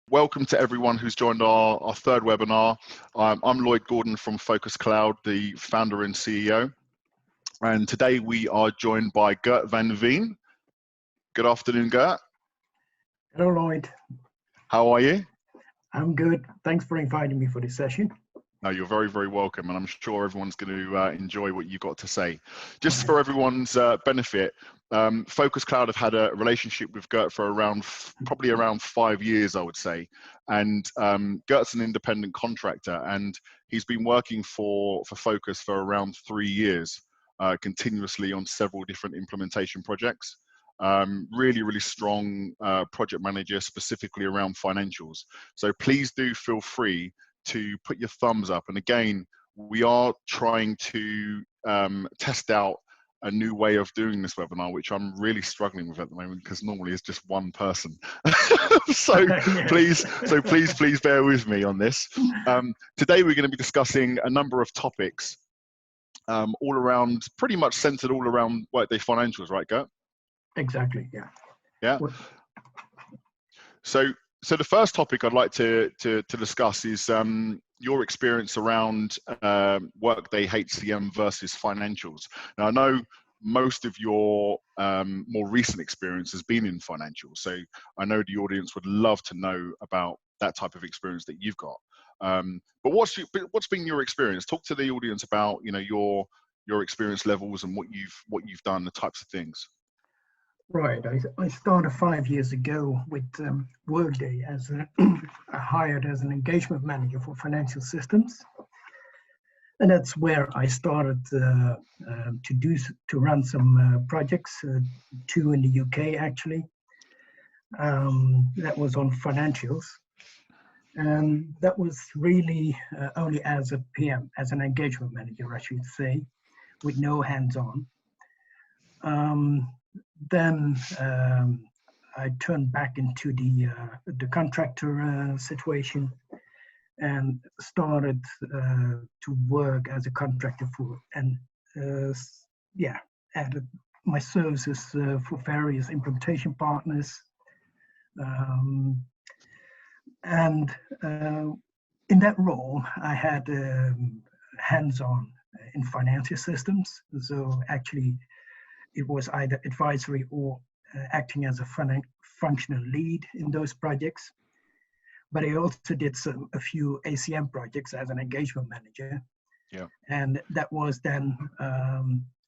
Welcome to everyone who's joined our third webinar. I'm Lloyd Gordon from Focus Cloud, the founder and CEO. And today we are joined by Gert van Veen. Good afternoon, Gert. Hello, Lloyd. How are you? I'm good. Thanks for inviting me for this session. No, you're very, very welcome. And I'm sure everyone's going to enjoy what you've got to say. Just for everyone's benefit, Focus Cloud have had a relationship with Gert for probably around 5 years, I would say. And Gert's an independent contractor, and he's been working for Focus for around 3 years, continuously on several different implementation projects. Really, really strong project manager, specifically around financials. So please do feel free to put your thumbs up. And again, we are trying to test out a new way of doing this webinar, which I'm really struggling with at the moment because normally it's just one person. so please bear with me on this. Today we're going to be discussing a number of topics, all around, pretty much centered all around Workday financials, right, Gert? Exactly. Yeah. Yeah. So the first topic I'd like to discuss is your experience around Workday HCM versus financials. Now, I know most of your more recent experience has been in financials, so I know the audience would love to know about that type of experience that you've got. But what's been your experience? Talk to the audience about your experience levels and what you've done, the types of things. Right. I started 5 years ago with Workday as hired as an engagement manager for financial systems, and that's where I started to run some projects, 2 in the UK actually. That was on financials, and that was really only as a PM, as an engagement manager, I should say, with no hands-on. Then I turned back into the contractor situation and started to work as a contractor added my services for various implementation partners. And in that role, I had hands-on in financial systems. So actually, it was either advisory or acting as a functional lead in those projects. But I also did a few ACM projects as an engagement manager. Yeah. And that was then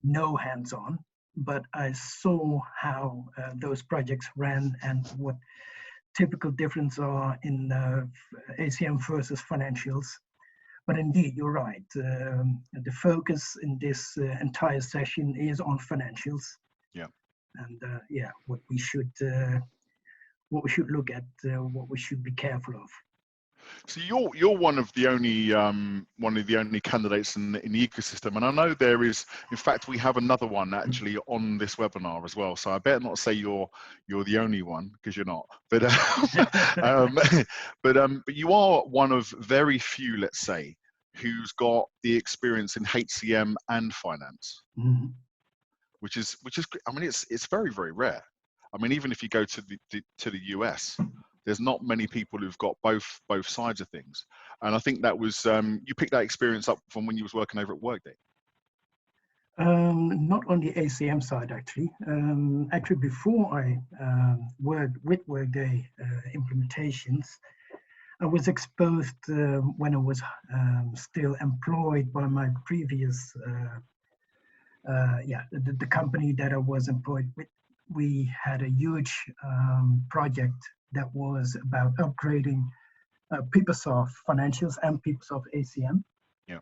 no hands-on, but I saw how those projects ran and what typical differences are in ACM versus financials. But indeed, you're right. The focus in this entire session is on financials. Yeah. And what we should look at, what we should be careful of. So you're one of the only candidates in the ecosystem, and I know there is. In fact, we have another one actually on this webinar as well. So I better not say you're the only one, because you're not. But but you are one of very few, let's say, who's got the experience in HCM and finance, which is. I mean, it's very, very rare. I mean, even if you go to the US. There's not many people who've got both sides of things, and I think that was you picked that experience up from when you was working over at Workday. Not on the ACM side, actually. Actually, before I worked with Workday implementations, I was exposed when I was still employed by my previous the company that I was employed with. We had a huge project that was about upgrading PeopleSoft financials and PeopleSoft ACM. Yeah.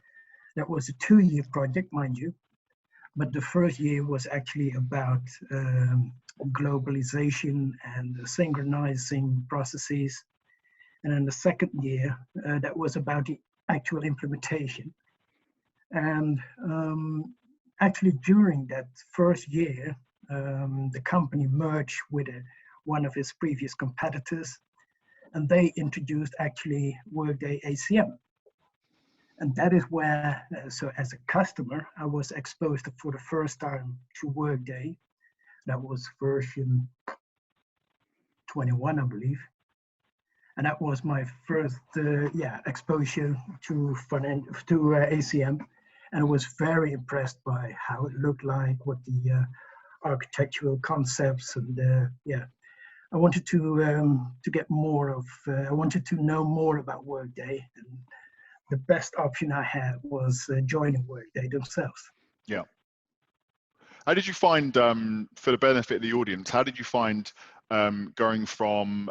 That was a 2-year project, mind you. But the first year was actually about globalization and synchronizing processes. And then the second year, that was about the actual implementation. And actually during that first year, the company merged with one of its previous competitors, and they introduced actually Workday ACM. And that is where, so as a customer, I was exposed for the first time to Workday. That was version 21, I believe. and that was my first exposure to ACM, and I was very impressed by how it looked like, what the architectural concepts, and I wanted to get more of. I wanted to know more about Workday, and the best option I had was joining Workday themselves. Yeah. How did you find, for the benefit of the audience, how did you find going from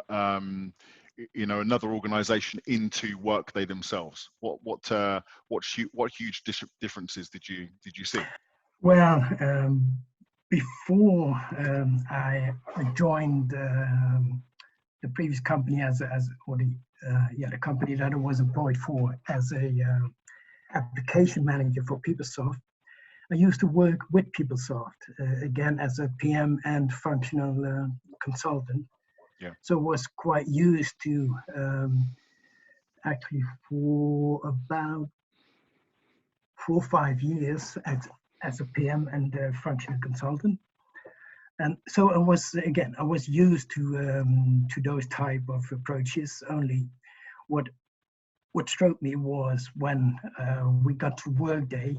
another organization into Workday themselves? What huge differences did you see? Well, before I joined the previous company the company that I was employed for as a application manager for PeopleSoft, I used to work with PeopleSoft again as a PM and functional consultant. Yeah. So I was quite used to actually for about 4 or 5 years as a PM and a functional consultant. And so I was used to those type of approaches. Only what struck me was when we got to Workday,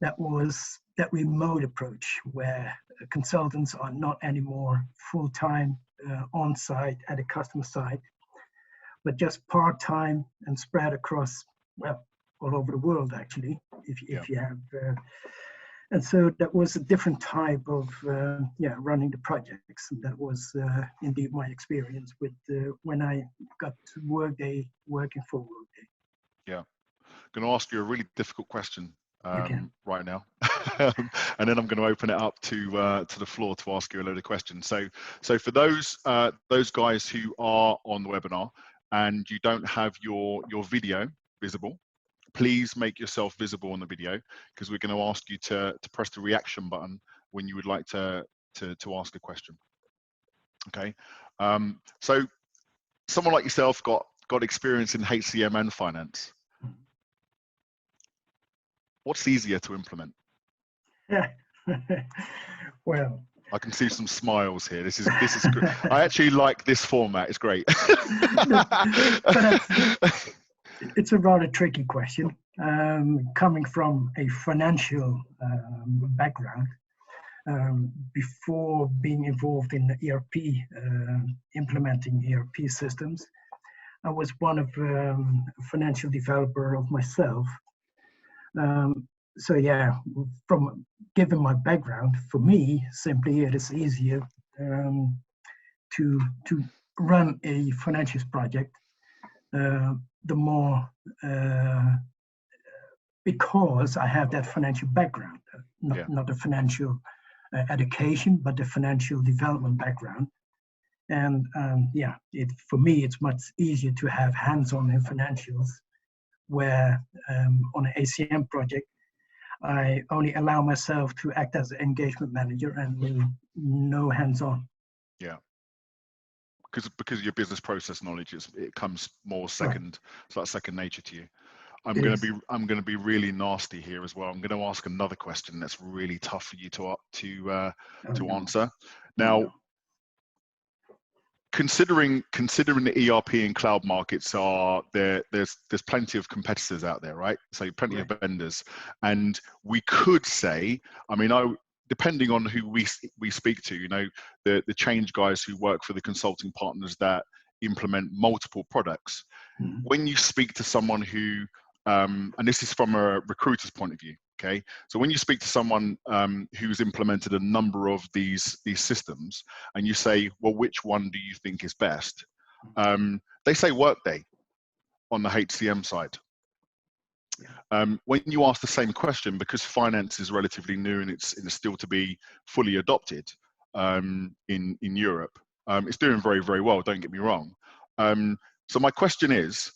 that was that remote approach where consultants are not anymore full-time on site at a customer site, but just part-time and spread across, well, all over the world actually, if you have. And so that was a different type of running the projects. And that was indeed my experience with when I got to Workday, working for Workday. Yeah, I'm going to ask you a really difficult question right now, and then I'm going to open it up to the floor to ask you a load of questions. So for those guys who are on the webinar and you don't have your video visible, please make yourself visible on the video, because we're going to ask you to press the reaction button when you would like to ask a question. Okay, so someone like yourself got experience in HCM and finance. What's easier to implement? Well, I can see some smiles here. This is good. I actually like this format. It's great. It's a rather tricky question. Coming from a financial background, before being involved in ERP, implementing ERP systems, I was one of a financial developer of myself. So yeah, from given my background, for me, simply it is easier to run a financials project. The more because I have that financial background, not a financial education, but the financial development background. And for me, it's much easier to have hands-on in financials, where on an ACM project, I only allow myself to act as an engagement manager and no hands-on. Yeah, because your business process knowledge it comes more second, it's like second nature to you. I'm going to be really nasty here as well. I'm going to ask another question that's really tough for you to answer. Now, considering the ERP and cloud markets are there, there's plenty of competitors out there, right? So plenty of vendors, and we could say, I mean, depending on who we speak to, you know, the change guys who work for the consulting partners that implement multiple products. Mm-hmm. When you speak to someone who and this is from a recruiter's point of view, okay? So when you speak to someone who's implemented a number of these systems, and you say, well, which one do you think is best? They say Workday on the HCM side. When you ask the same question, because finance is relatively new and it's still to be fully adopted in Europe, it's doing very, very well, don't get me wrong. So my question is,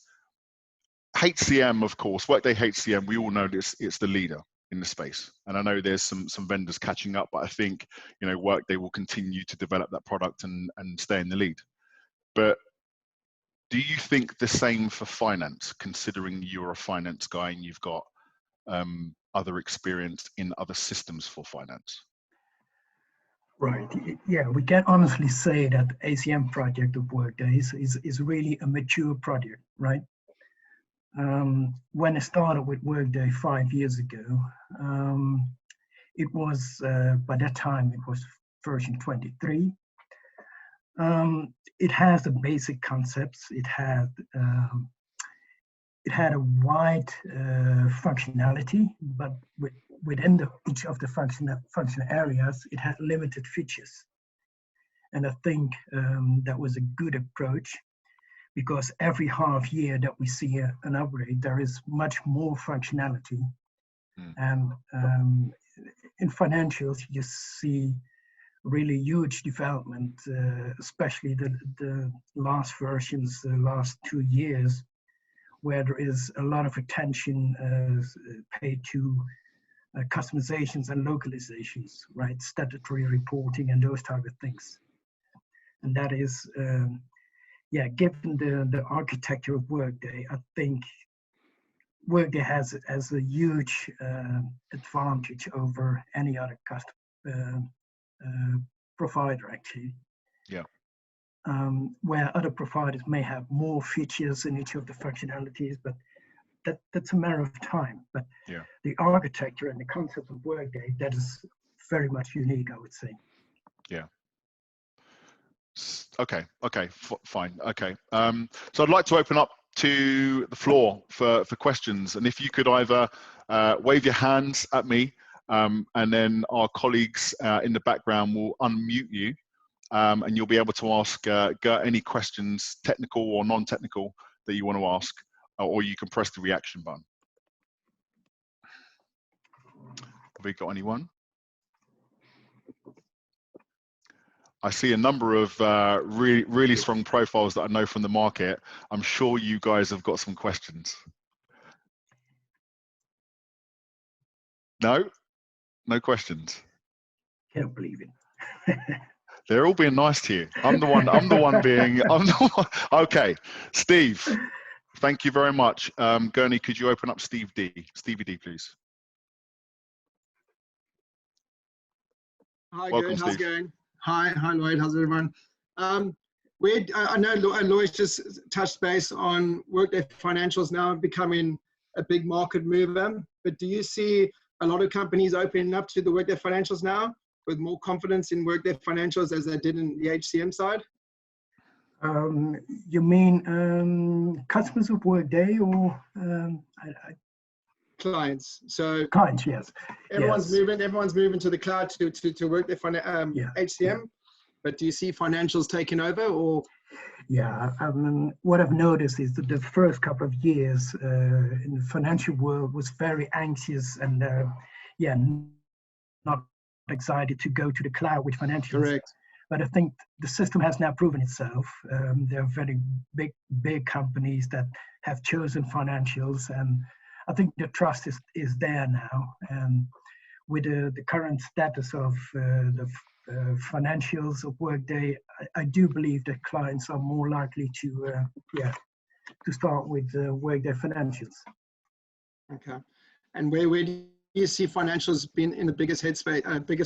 HCM, of course, Workday HCM, we all know it's the leader in the space. And I know there's some vendors catching up, but I think, you know, Workday will continue to develop that product and stay in the lead. But do you think the same for finance, considering you're a finance guy and you've got other experience in other systems for finance? Right. Yeah, we can honestly say that ACM project of Workday is really a mature project, right? When I started with Workday 5 years ago, it was, by that time, it was version 23. It has the basic concepts. It had a wide functionality, but within each of the function areas, it had limited features. And I think that was a good approach, because every half year that we see an upgrade, there is much more functionality. And in financials, you see really huge development, especially the last versions, the last 2 years, where there is a lot of attention paid to customizations and localizations, right? Statutory reporting and those type of things. And that is, yeah, given the architecture of Workday, I think Workday has a huge advantage over any other provider, actually. Yeah. Where other providers may have more features in each of the functionalities, but that's a matter of time. But yeah, the architecture and the concept of Workday, that is very much unique, I would say. yeah. Okay, fine. Okay. So I'd like to open up to the floor for questions. And if you could either wave your hands at me, and then our colleagues in the background will unmute you, and you'll be able to ask any questions, technical or non-technical, that you want to ask, or you can press the reaction button. Have we got anyone? I see a number of really strong profiles that I know from the market. I'm sure you guys have got some questions. No? No questions? Can't believe it. They're all being nice to you. I'm the one being, okay. Steve, thank you very much. Gurney, could you open up Stevie D, please? Hi, Welcome, good. How's Steve. it going? Hi, Lloyd. How's everyone? I know Lloyd just touched base on Workday financials now becoming a big market mover, but do you see a lot of companies opening up to the Workday financials now with more confidence in Workday financials as they did in the HCM side? You mean customers of Workday or clients? So clients, yes. Everyone's moving to the cloud to Workday HCM. But do you see financials taking over, or? Yeah, what I've noticed is that the first couple of years in the financial world was very anxious and not excited to go to the cloud with financials. Correct. But I think the system has now proven itself. There are very big companies that have chosen financials, and I think the trust is there now. And with the current status of the financials of Workday, I do believe that clients are more likely to start with Workday financials. Okay, and where do you see financials being in the biggest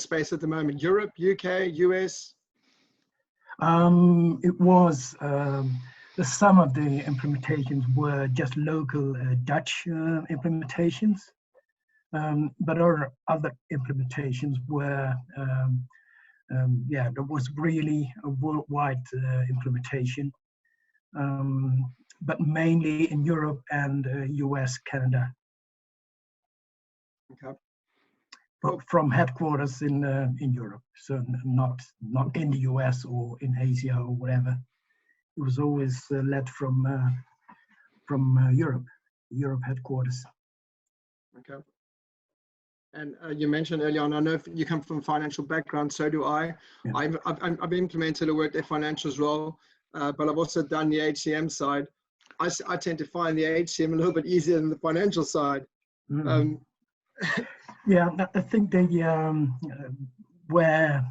space at the moment? Europe, UK, US? It was some of the implementations were just local Dutch implementations, but other implementations were there was really a worldwide implementation, but mainly in Europe and US, Canada. Okay. But from headquarters in Europe, so not in the US or in Asia or whatever. It was always led from Europe headquarters. Okay. And you mentioned earlier on, I know you come from a financial background, so do I. Yeah. I've implemented a Workday financials role, but I've also done the HCM side. I tend to find the HCM a little bit easier than the financial side. Mm-hmm. Yeah, I think where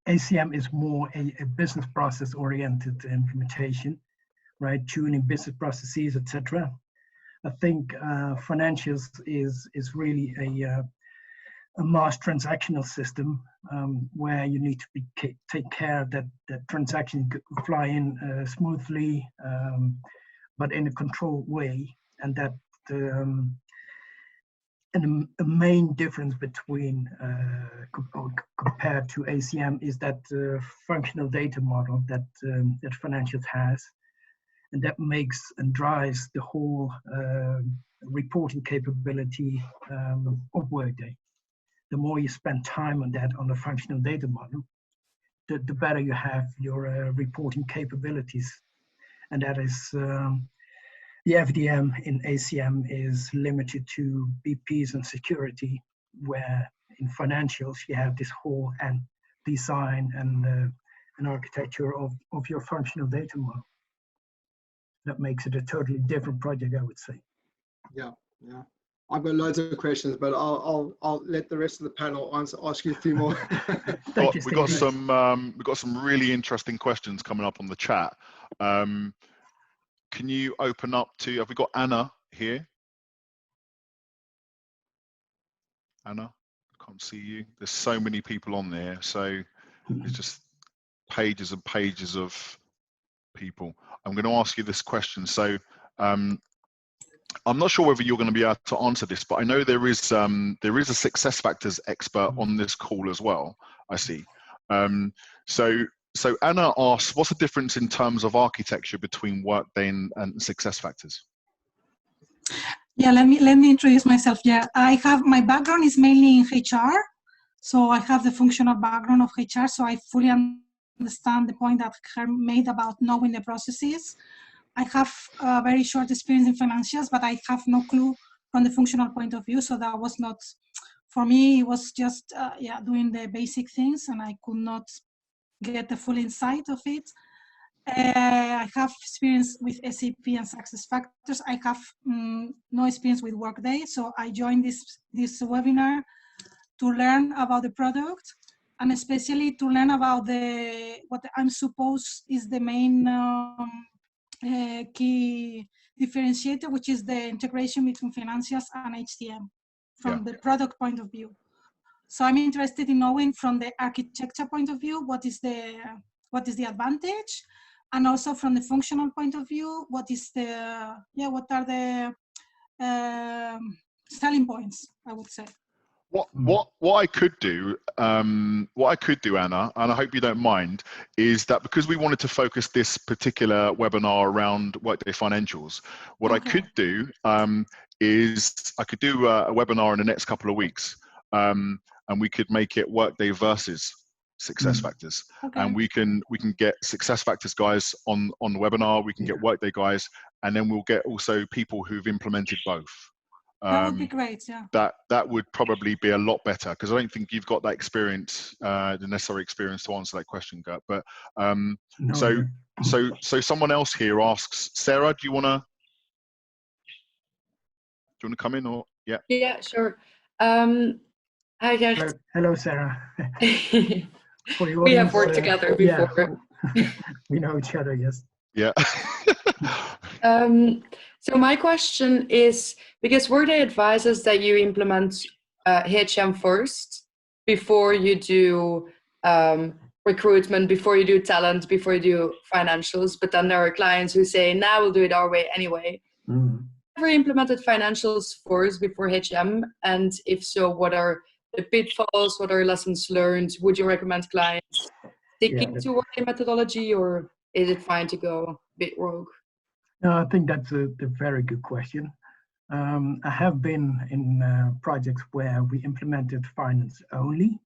ACM is more a business process oriented implementation, right? Tuning business processes, etc. I think financials is really a mass transactional system where you need to take care that transactions fly in smoothly, but in a controlled way, and that and the main difference between compared to ACM is that functional data model that that Financials has, and that makes and drives the whole reporting capability of Workday. The more you spend time on that, on the functional data model, the better you have your reporting capabilities. And that is, the FDM in ACM is limited to BPs and security, where in Financials you have this whole and design and an architecture of your functional data model. That makes it a totally different project, I would say. Yeah, yeah. I've got loads of questions, but I'll let the rest of the panel ask you a few more. We've got some really interesting questions coming up on the chat. Can you open up to? Have we got Anna here? Anna, I can't see you. There's so many people on there, so there's just pages and pages of people. I'm going to ask you this question. So I'm not sure whether you're going to be able to answer this, but I know there is a SuccessFactors expert on this call as well. I see. So Anna asks, what's the difference in terms of architecture between Workday and SuccessFactors? Yeah, let me introduce myself. Yeah, my background is mainly in HR, so I have the functional background of HR. So I fully understand the point that Herm made about knowing the processes. I have a very short experience in financials, but I have no clue from the functional point of view. So that was not, for me, it was just doing the basic things, and I could not get the full insight of it. I have experience with SAP and SuccessFactors. I have no experience with Workday, so I joined this webinar to learn about the product, and especially to learn about what I'm supposed is the main key differentiator, which is the integration between Financials and HCM from the product point of view. So I'm interested in knowing from the architecture point of view what is the advantage, and also from the functional point of view what are the selling points, I would say. What I could do, Anna, and I hope you don't mind, is that because we wanted to focus this particular webinar around Workday Financials, what I could do is I could do a webinar in the next couple of weeks, and we could make it Workday versus SuccessFactors, and we can get SuccessFactors guys on the webinar. We can get Workday guys, and then we'll get also people who've implemented both. That would be great, yeah. That would probably be a lot better, because I don't think you've got that experience, the necessary experience to answer that question, Gert. But so someone else here asks, Sarah, do you wanna come in, or yeah? Yeah, sure. Hi, Gert. Hello, Sarah. We have worked together before. Yeah. We know each other, yes. Yeah. So my question is, because Workday advises that you implement HM first before you do recruitment, before you do talent, before you do financials, but then there are clients who say, nah, we'll do it our way anyway. Ever implemented financials first before HM? And if so, what are the pitfalls? What are lessons learned? Would you recommend clients sticking to Workday methodology, or is it fine to go a bit rogue? No, I think that's a very good question. I have been in projects where we implemented finance only,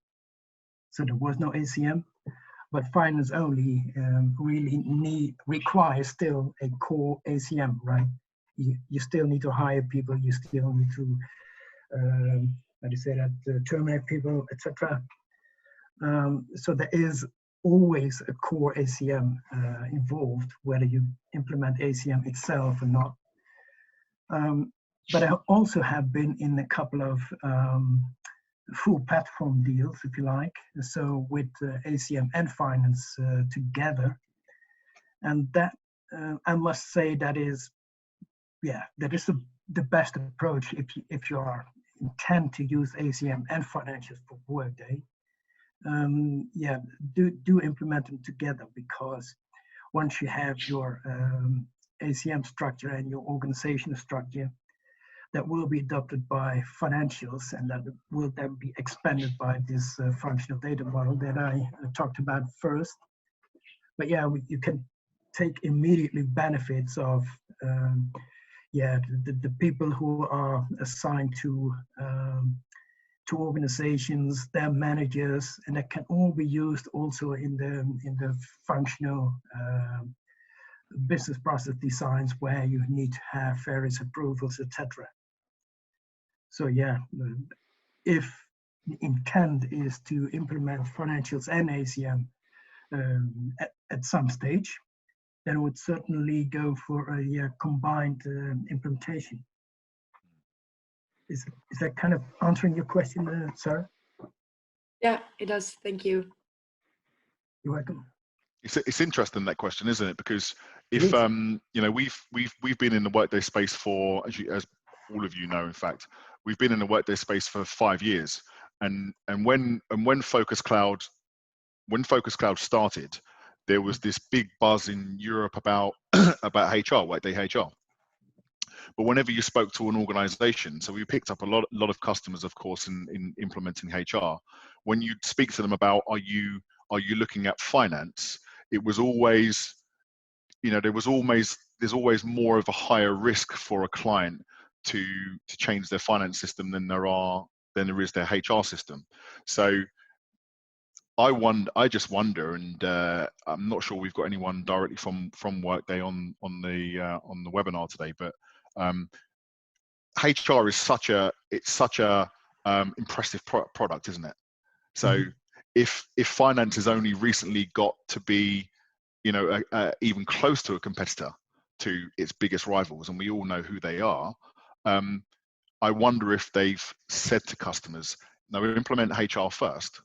so there was no ACM, but finance only really requires still a core ACM, right? You still need to hire people, you still need to, how do you say that, terminate people, etc. So there is always a core ACM involved, whether you implement ACM itself or not. But I also have been in a couple of full platform deals, if you like, so with ACM and finance together. And that, I must say, that is the best approach if you are intend to use ACM and financials for Workday, yeah, do implement them together, because once you have your ACM structure and your organizational structure, that will be adopted by financials, and that will then be expanded by this functional data model that I talked about first. But yeah, you can take immediately benefits of yeah, the people who are assigned to organizations, their managers, and that can all be used also in the functional business process designs, where you need to have various approvals, etc. So yeah, if the intent is to implement financials and ACM at some stage, then I would certainly go for a combined implementation. Is that kind of answering your question, Sarah? Yeah, it does. Thank you. You're welcome. It's interesting, that question, isn't it? Because if you know, we've been in the Workday space for, as all of you know, in fact, we've been in the Workday space for 5 years, and when Focus Cloud started, there was this big buzz in Europe about about HR, Workday HR. But whenever you spoke to an organization, so we picked up a lot of customers, of course, in implementing HR. When you speak to them about, are you looking at finance, it was always, you know, there's always more of a higher risk for a client to change their finance system than there is their HR system. So I just wonder, and I'm not sure we've got anyone directly from Workday on the webinar today, but HR is such a impressive product, isn't it? So if finance has only recently got to be, you know, even close to a competitor to its biggest rivals, and we all know who they are, I wonder if they've said to customers, no, we implement HR first,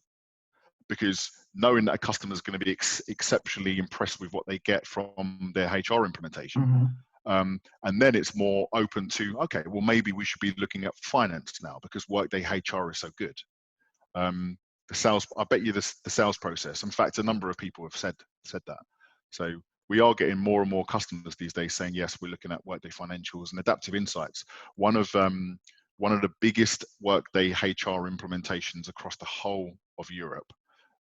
because knowing that a customer is going to be exceptionally impressed with what they get from their HR implementation. And then it's more open to, okay, well, maybe we should be looking at finance now because Workday HR is so good. The sales, I bet you the sales process. In fact, a number of people have said that. So we are getting more and more customers these days saying, yes, we're looking at Workday Financials and Adaptive Insights. One of the biggest Workday HR implementations across the whole of Europe.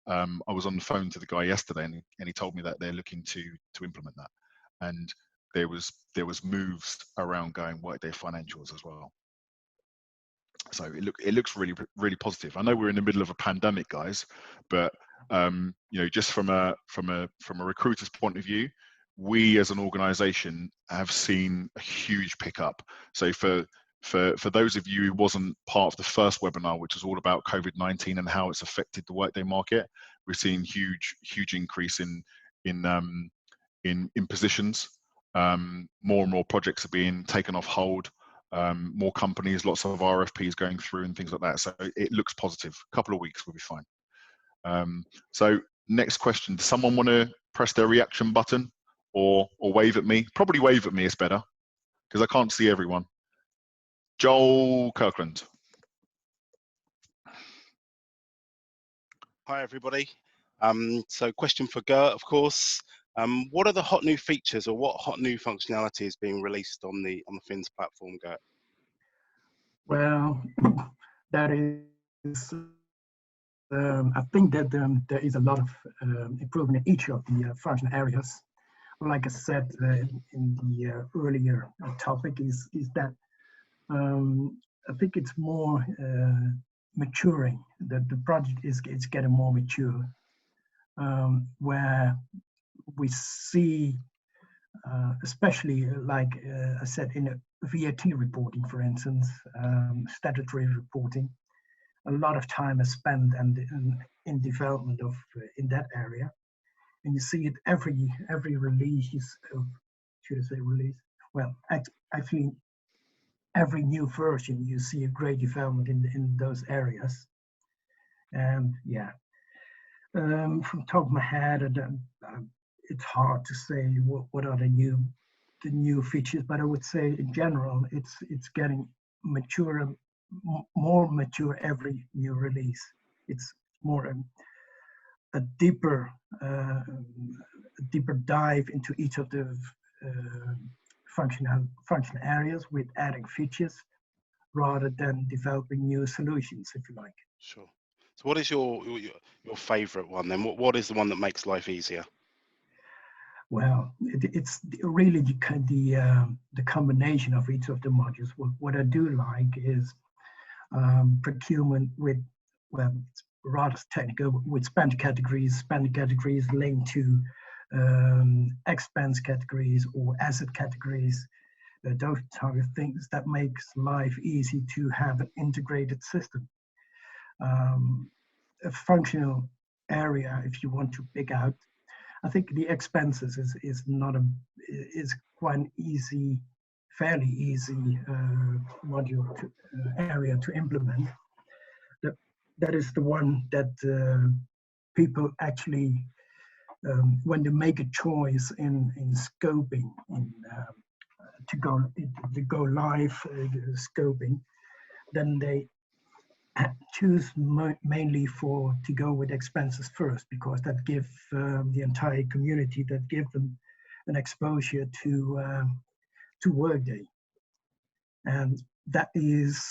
I was on the phone to the guy yesterday, and he told me that they're looking to implement that, and there was moves around going Workday Financials as well. So it looks really positive. I know we're in the middle of a pandemic, guys, but you know, just from a recruiter's point of view, we as an organization have seen a huge pickup. So for those of you who wasn't part of the first webinar, which was all about COVID-19 and how it's affected the Workday market, we're seeing huge increase in positions. More and more projects are being taken off hold. More companies, lots of RFPs going through and things like that. So it looks positive. A couple of weeks will be fine. So next question, does someone want to press their reaction button or wave at me? Probably wave at me is better because I can't see everyone. Joel Kirkland. Hi everybody. So question for Gert, of course. What are the hot new features, or what hot new functionality is being released on the Fins platform, Gert? Well, that is, I think that there is a lot of improvement in each of the functional areas. Like I said in the earlier topic, is that I think it's more maturing. That the project is getting more mature, where we see, especially like I said, in VAT reporting, for instance, statutory reporting, a lot of time is spent in development of in that area, and you see it every release of, should I say release? Well, actually, every new version you see a great development in those areas, and yeah. From the top of my head, it's hard to say what are the new features, but I would say in general it's getting mature more mature every new release. It's more a deeper dive into each of the functional areas with adding features rather than developing new solutions, if you like. Sure. So what is your favorite one then? What is the one that makes life easier? Well, it's really the combination of each of the modules. What I do like is procurement with, well, it's rather technical, with spend categories linked to expense categories or asset categories. Those type of things that makes life easy to have an integrated system. A functional area, if you want to pick out, I think the expenses is quite an easy, fairly easy module area to implement. That is the one that people actually, when they make a choice in scoping, to go live scoping, then they choose mainly to go with expenses first, because that give the entire community, that give them an exposure to Workday. And that is,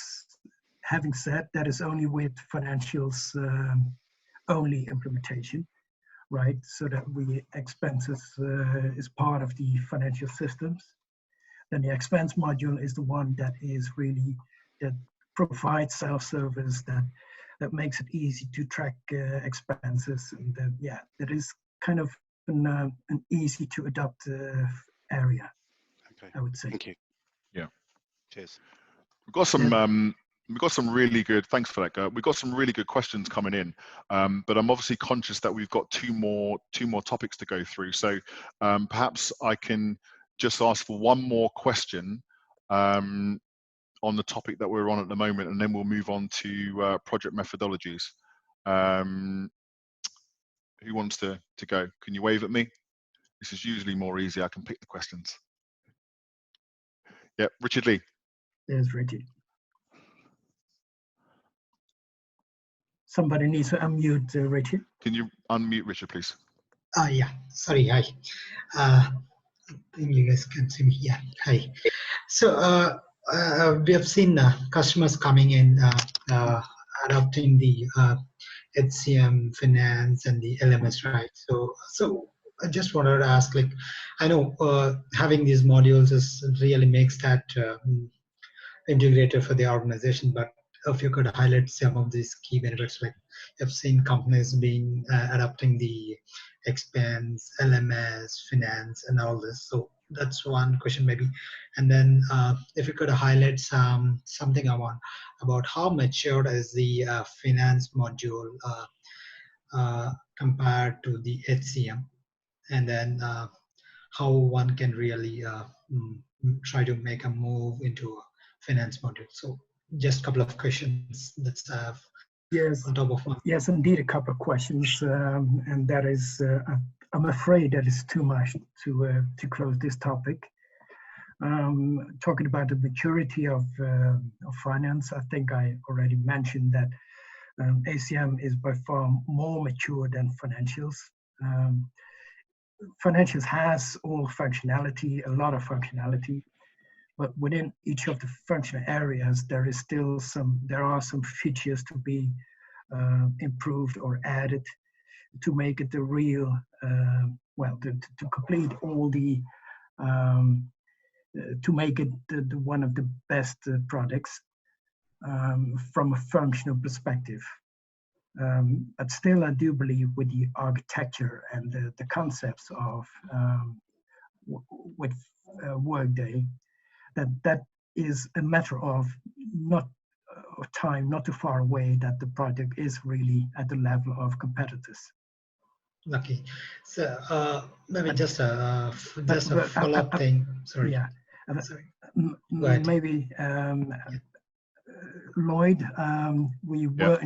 having said, that is only with financials only implementation, right? So that expenses is part of the financial systems. Then the expense module is the one that is really, that provides self-service, that makes it easy to track expenses, and yeah, that is kind of an easy to adopt area. Okay, I would say. Thank you. Yeah. Cheers. We've got some really good, thanks for that, Gert. We've got some really good questions coming in, but I'm obviously conscious that we've got two more topics to go through. So perhaps I can just ask for one more question on the topic that we're on at the moment, and then we'll move on to project methodologies. Who wants to go? Can you wave at me? This is usually more easy. I can pick the questions. Yeah, Richard Lee. There's Richard. Somebody needs to unmute Richard. Can you unmute Richard, please? Yeah, sorry, hi. I think you guys can see me. Yeah, hi. So we have seen customers coming in, adopting the HCM, finance, and the LMS, right? So I just wanted to ask, like, I know having these modules really makes that integrated for the organization, but if you could highlight some of these key benefits, like I've seen companies being adopting the expense, LMS, finance, and all this. So that's one question maybe. And then if you could highlight something about how mature is the finance module compared to the HCM, and then how one can really try to make a move into a finance module. So just a couple of questions that I have. Yes, on top of one. Yes, indeed, a couple of questions, and that is, I'm afraid that is too much to close this topic. Talking about the maturity of finance, I think I already mentioned that ACM is by far more mature than financials. Financials has all functionality, a lot of functionality, but within each of the functional areas, there are some features to be improved or added to make it the real, to complete all the, to make it the one of the best products from a functional perspective. But still, I do believe with the architecture and the concepts of with Workday, that is a matter of time, not too far away, that the project is really at the level of competitors. Okay, so maybe just a follow-up thing. Sorry. Yeah. Sorry. Maybe Lloyd, we were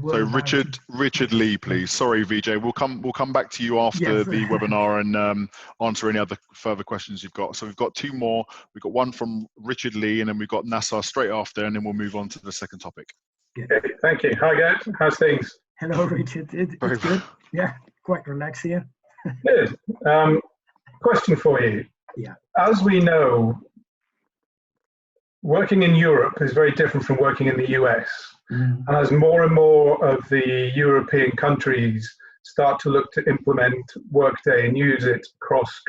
So about to- Richard Lee, please. Sorry, Vijay. We'll come back to you after Yes. the webinar and answer any other further questions you've got. So we've got two more. We've got one from Richard Lee, and then we've got Nassar straight after, and then we'll move on to the second topic. Okay, thank you. Hi, guys. How's things? Hello, Richard. It's good. Yeah, quite relaxed here. Good. Question for you. Yeah. As we know, working in Europe is very different from working in the US. And as more and more of the European countries start to look to implement Workday and use it cross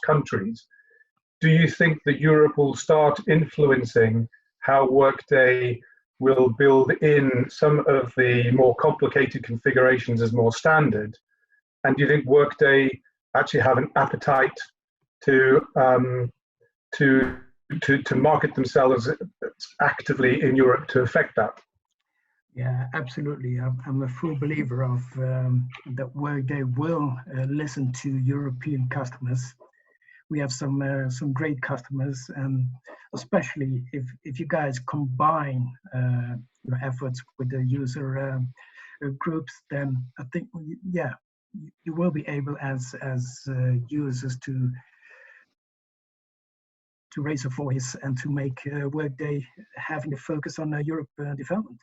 countries, do you think that Europe will start influencing how Workday will build in some of the more complicated configurations as more standard? And do you think Workday actually have an appetite to market themselves actively in Europe to affect that? Yeah, absolutely. I'm a full believer of that Workday will listen to European customers. We have some great customers, and especially if you guys combine your efforts with the user groups, then I think, yeah, you will be able as users to raise a voice and to make Workday having a focus on Europe development.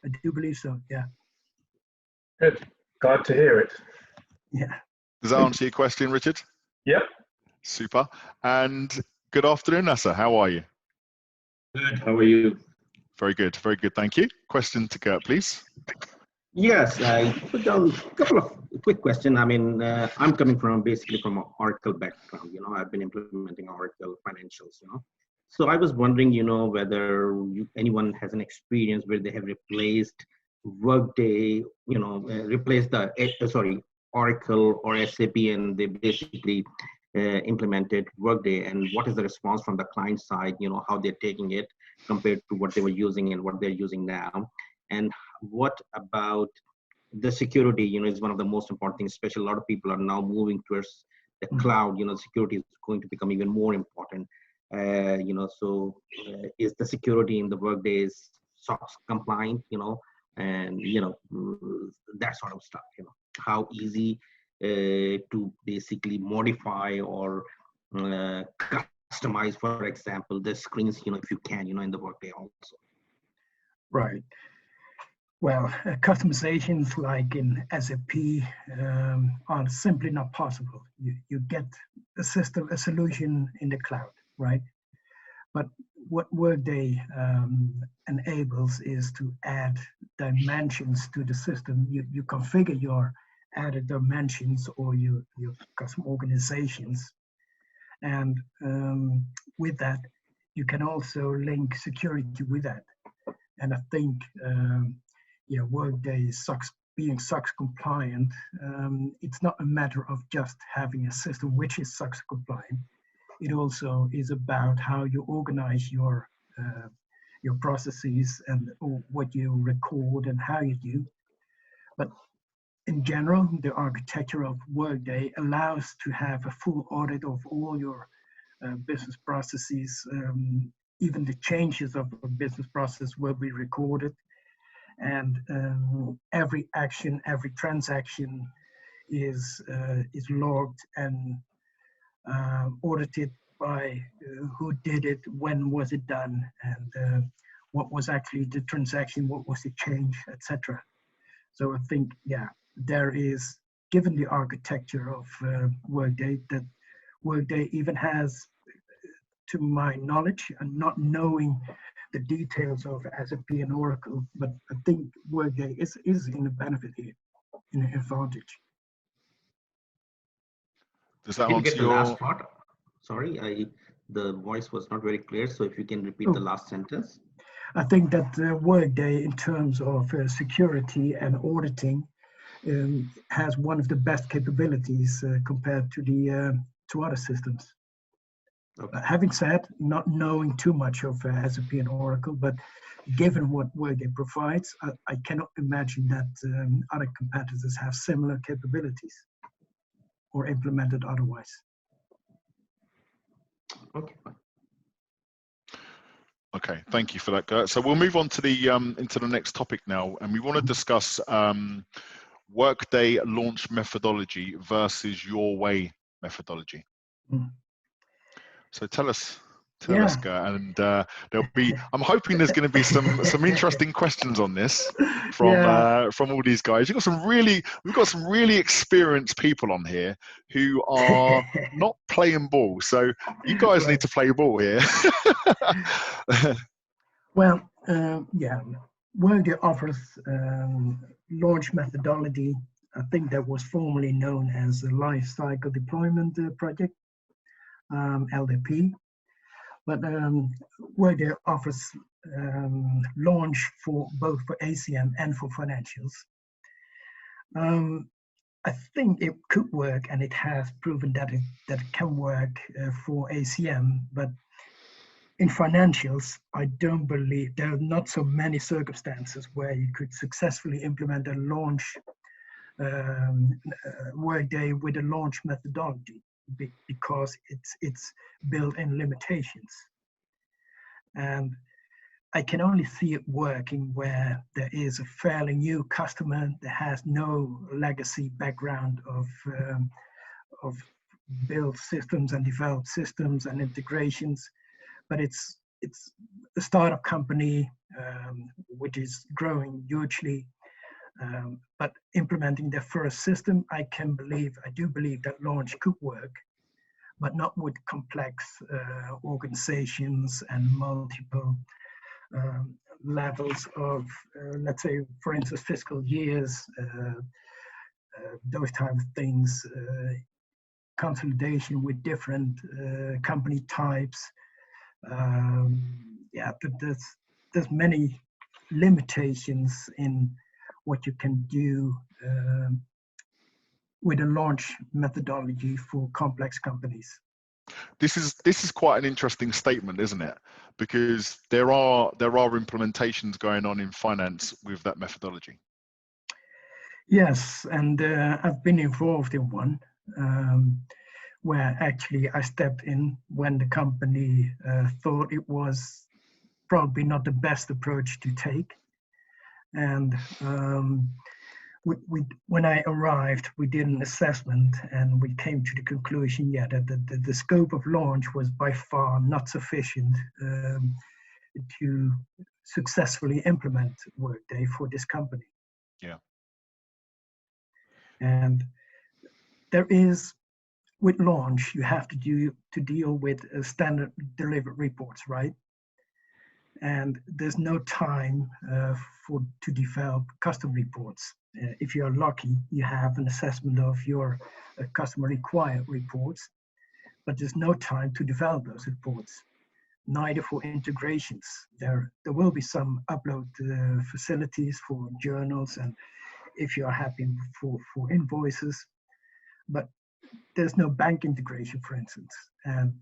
I do believe so, yeah. Good. Glad to hear it. Yeah. Does that answer your question, Richard? Yep. Super. And good afternoon, Nasser. How are you? Good. How are you? Very good. Very good. Thank you. Question to Gert, please. Yes, I put down a couple of quick questions. I mean, I'm coming basically from an Oracle background. You know, I've been implementing Oracle financials. You know, so I was wondering, you know, whether anyone has an experience where they have replaced Workday, you know, replaced the Oracle or SAP, and they basically implemented Workday, and what is the response from the client side? You know, how they're taking it compared to what they were using and what they're using now. And what about the security? You know, is one of the most important things, especially a lot of people are now moving towards the cloud. You know, security is going to become even more important. You know, so is the security in the Workday SOX compliant, you know, and, you know, that sort of stuff, you know, how easy to basically modify or customize, for example, the screens, you know, if you can, you know, in the Workday also. Right. Well, customizations like in SAP are simply not possible. You get a system, a solution in the cloud, right? But what Workday enables is to add dimensions to the system. You configure your added dimensions or your custom organizations. And with that, you can also link security with that. And I think, Workday being SOX compliant, it's not a matter of just having a system which is SOX compliant. It also is about how you organize your processes and what you record and how you do. But in general, the architecture of Workday allows to have a full audit of all your business processes. Even the changes of a business process will be recorded, and every action, every transaction is logged and audited by who did it, when was it done, and what was actually the transaction, what was the change, etc. So I think, yeah, there is, given the architecture of Workday, that Workday even has, to my knowledge, and not knowing the details of SAP and Oracle, but I think Workday is in a benefit here, in an advantage. Does that Did you answer get the your... last part? Sorry, the voice was not very clear, so if you can repeat the last sentence. I think that Workday, in terms of security and auditing, has one of the best capabilities compared to other systems. Okay. Having said, not knowing too much of SAP and Oracle, but given what Workday provides, I cannot imagine that other competitors have similar capabilities or implemented otherwise. Okay. Okay, thank you for that, Gert. So we'll move on to the into the next topic now, and we want to discuss Workday launch methodology versus your way methodology. So tell us, Gert, and there'll be. I'm hoping there's going to be some interesting questions on this from all these guys. We've got some really experienced people on here who are not playing ball. So you guys need to play ball here. Well, Workday offers launch methodology. I think that was formerly known as the Life Cycle Deployment Project, LDP. But Workday offers launch for both for ACM and for financials. I think it could work, and it has proven that it can work for ACM, but in financials, I don't believe there are not so many circumstances where you could successfully implement a launch Workday with a launch methodology, because it's built-in limitations. And I can only see it working where there is a fairly new customer that has no legacy background of built systems and developed systems and integrations. But it's a startup company which is growing hugely, but implementing their first system. I do believe that launch could work, but not with complex organizations and multiple levels of, let's say, for instance, fiscal years, those type of things, consolidation with different company types. There's many limitations in what you can do with a launch methodology for complex companies. This is quite an interesting statement, isn't it? Because there are implementations going on in finance with that methodology. Yes, and I've been involved in one. Where actually I stepped in when the company thought it was probably not the best approach to take. And when I arrived, we did an assessment, and we came to the conclusion, that the scope of launch was by far not sufficient to successfully implement Workday for this company. Yeah. And there is, with launch, you have to deal with standard delivered reports, right? And there's no time to develop custom reports. If you're lucky, you have an assessment of your customer required reports, but there's no time to develop those reports. Neither for integrations. There will be some upload facilities for journals, and if you're happy for invoices, but there's no bank integration, for instance. And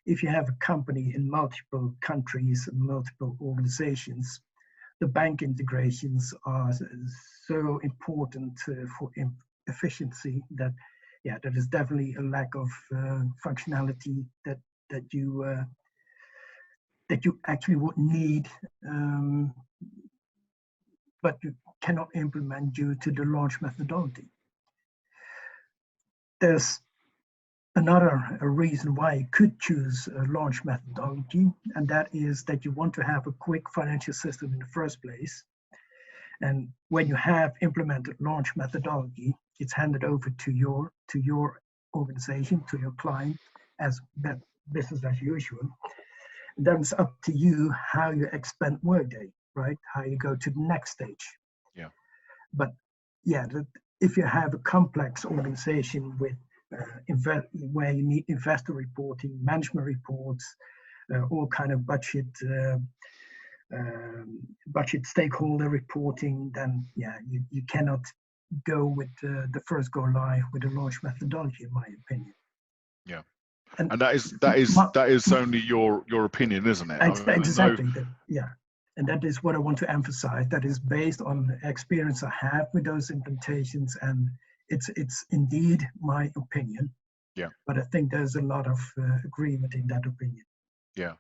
if you have a company in multiple countries, multiple organizations, the bank integrations are so important for efficiency that, that is definitely a lack of functionality that you actually would need, but you cannot implement due to the launch methodology. There's another reason why you could choose a launch methodology, and that is that you want to have a quick financial system in the first place. And when you have implemented launch methodology, it's handed over to your organization, to your client, as business as usual. And then it's up to you how you expand Workday, right? How you go to the next stage. Yeah. But if you have a complex organization with where you need investor reporting, management reports, all kind of budget stakeholder reporting, then you cannot go with the first go live with the launch methodology, in my opinion. Yeah, and that is only your opinion, isn't it? Exactly. And that is what I want to emphasize. That is based on the experience I have with those implementations, and it's indeed my opinion. Yeah. But I think there's a lot of agreement in that opinion. Yeah.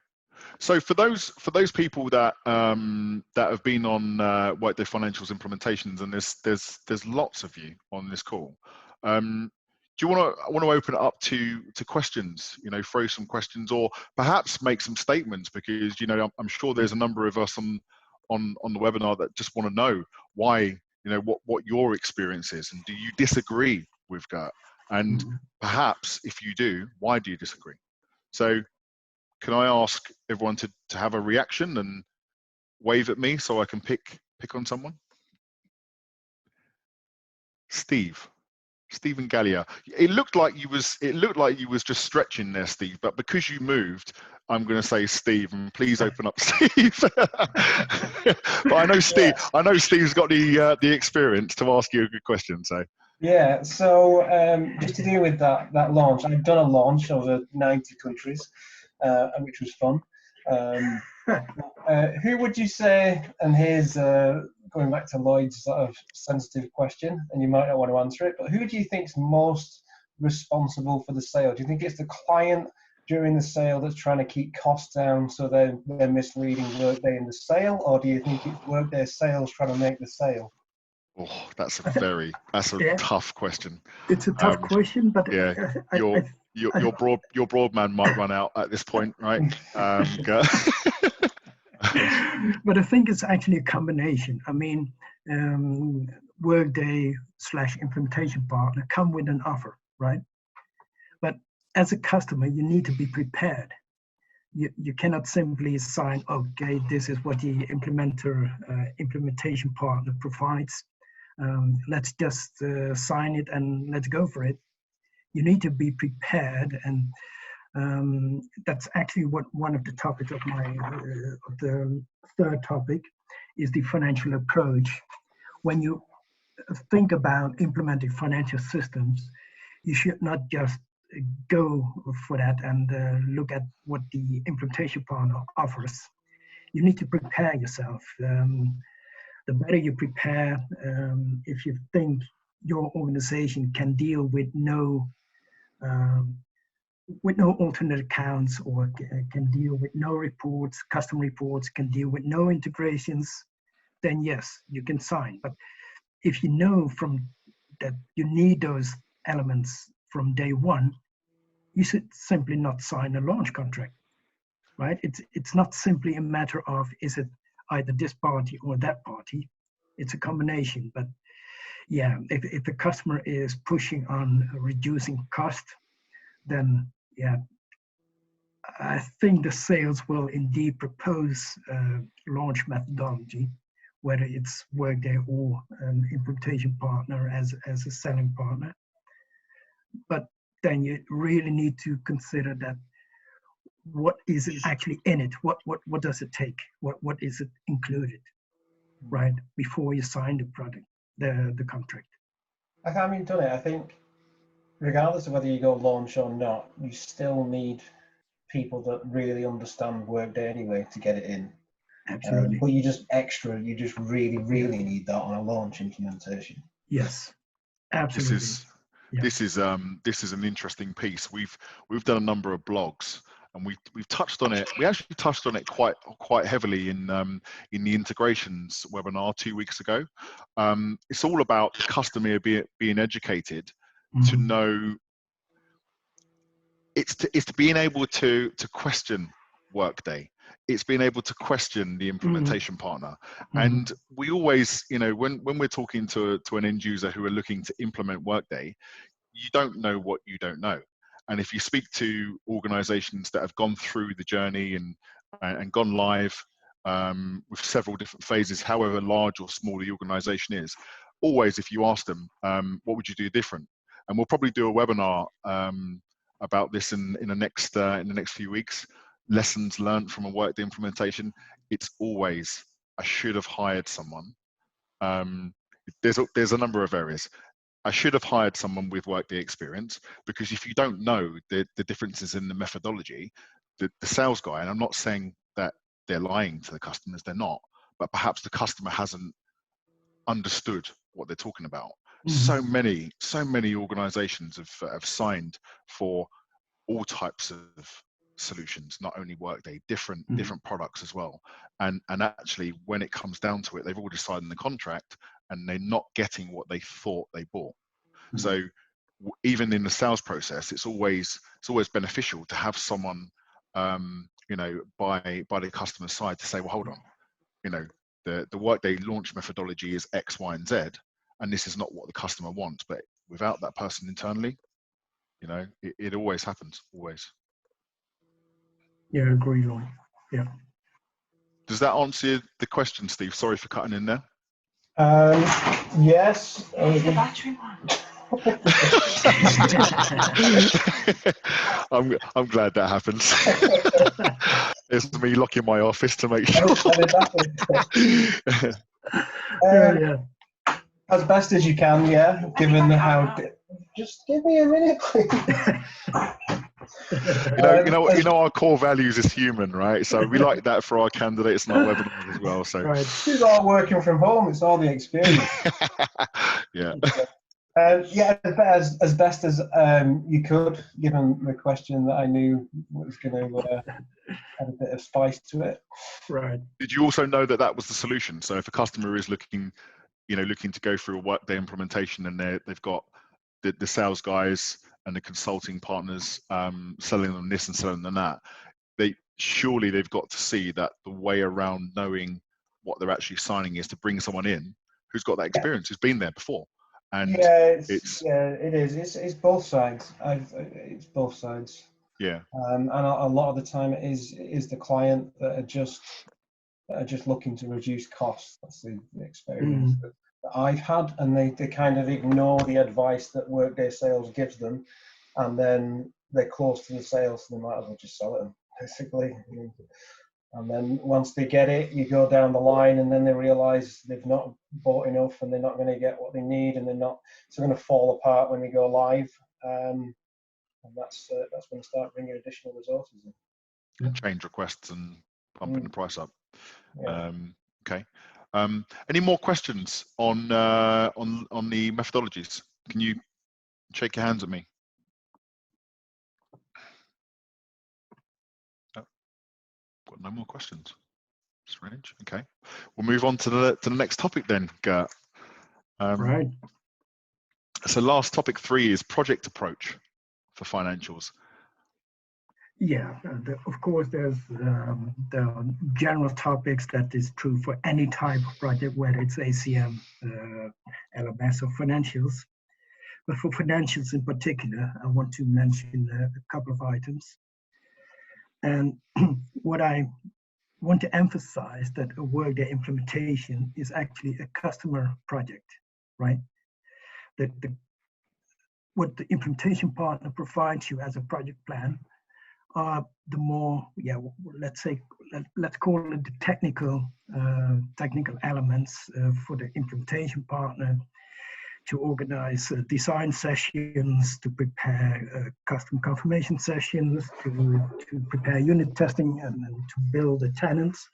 So for those people that that have been on Workday Financials implementations, and there's lots of you on this call, do you want to open it up to questions? You know, throw some questions, or perhaps make some statements, because you know I'm sure there's a number of us on the webinar that just want to know why, you know, what your experience is, and do you disagree with Gert? And perhaps if you do, why do you disagree? So can I ask everyone to have a reaction and wave at me so I can pick on someone? Stephen Gallia. It looked like you was just stretching there, Steve, but because you moved, I'm going to say Steve, and please open up, Steve. But I know Steve. Yes. I know Steve's got the experience to ask you a good question. So yeah. So just to deal with that launch, I've done a launch over 90 countries, which was fun. Who would you say, and here's going back to Lloyd's sort of sensitive question, and you might not want to answer it, but who do you think is most responsible for the sale? Do you think it's the client during the sale that's trying to keep costs down so they're misleading Workday in the sale, or do you think it's Workday sales trying to make the sale? oh, that's a tough question. It's a tough question, but yeah, your broadman might run out at this point, right? But I think it's actually a combination. I mean, Workday / implementation partner come with an offer, right? But as a customer, you need to be prepared. You cannot simply sign, okay, this is what the implementation partner provides. Let's just sign it and let's go for it. You need to be prepared, and that's actually what one of the topics of the third topic is, the financial approach. When you think about implementing financial systems, you should not just go for that and look at what the implementation partner offers. You need to prepare yourself. The better you prepare, if you think your organization can deal with no alternate accounts, or can deal with no reports, custom reports, can deal with no integrations, then yes, you can sign. But if you know from that you need those elements from day one, you should simply not sign a launch contract, right? It's not simply a matter of, is it either this party or that party? It's a combination. But yeah, if the customer is pushing on reducing cost, then yeah, I think the sales will indeed propose launch methodology, whether it's Workday or an implementation partner as a selling partner. But then you really need to consider that what is it actually in it? What does it take? What is it included, right? Before you sign the product, the contract. I mean, done it. I think regardless of whether you go launch or not, you still need people that really understand Workday anyway to get it in. Absolutely. But you just really, really need that on a launch implementation. Yes, absolutely. This is an interesting piece. We've done a number of blogs, and we've touched on it. We actually touched on it quite heavily in the integrations webinar 2 weeks ago. It's all about the customer being educated to know. It's to being able to question Workday. It's being able to question the implementation partner. And we always, you know, when we're talking to an end user who are looking to implement Workday, you don't know what you don't know. And if you speak to organizations that have gone through the journey and gone live with several different phases, however large or small the organization is, always if you ask them, what would you do different? And we'll probably do a webinar about this in the next few weeks. Lessons learned from a Workday implementation. It's always, I should have hired someone. There's a number of areas. I should have hired someone with Workday experience, because if you don't know the differences in the methodology, the sales guy, and I'm not saying that they're lying to the customers, they're not, but perhaps the customer hasn't understood what they're talking about. So many organizations have signed for all types of solutions, not only Workday, different products as well. And actually, when it comes down to it, they've already signed the contract and they're not getting what they thought they bought. So even in the sales process, it's always beneficial to have someone, you know, by the customer side to say, well, hold on, you know, the Workday launch methodology is X, Y, and Z, and this is not what the customer wants. But without that person internally, you know, it always happens, always. Yeah, I agree, Lloyd. Yeah. Does that answer the question, Steve? Sorry for cutting in there. Yes. The battery one. I'm glad that happens. It's me locking my office to make sure. Yeah. As best as you can, yeah. Given how, just give me a minute, please. You know, our core values is human, right? So we like that for our candidates and our webinars as well. So this is all working from home. It's all the experience. Yeah. Yeah, as best as you could, given the question that I knew was going to add a bit of spice to it. Right. Did you also know that that was the solution? So if a customer is looking to go through a Workday implementation and they've got the sales guys and the consulting partners selling them this and selling them that, they've got to see that the way around knowing what they're actually signing is to bring someone in who's got that experience, who's been there before. And it is. It's both sides. It's both sides. Yeah. And a lot of the time it is the client that are just looking to reduce costs. That's the experience that I've had, and they kind of ignore the advice that Workday Sales gives them, and then they're close to the sales, so they might as well just sell it them, basically. And then once they get it, you go down the line, and then they realise they've not bought enough, and they're not going to get what they need, and it's going to fall apart when they go live. And that's when they start bringing additional resources in. Change requests and pumping the price up. Yeah. Okay. Any more questions on the methodologies? Can you shake your hands at me? Oh, got no more questions. Strange. Okay. We'll move on to the next topic then, Gert. Right. So last topic 3 is project approach for financials. Yeah, of course, there's the general topics that is true for any type of project, whether it's ACM, LMS, or financials. But for financials in particular, I want to mention a couple of items. And what I want to emphasize that a Workday implementation is actually a customer project, right? What the implementation partner provides you as a project plan are the more, let's call it the technical elements for the implementation partner to organize design sessions, to prepare custom confirmation sessions, to prepare unit testing, and to build the tenants,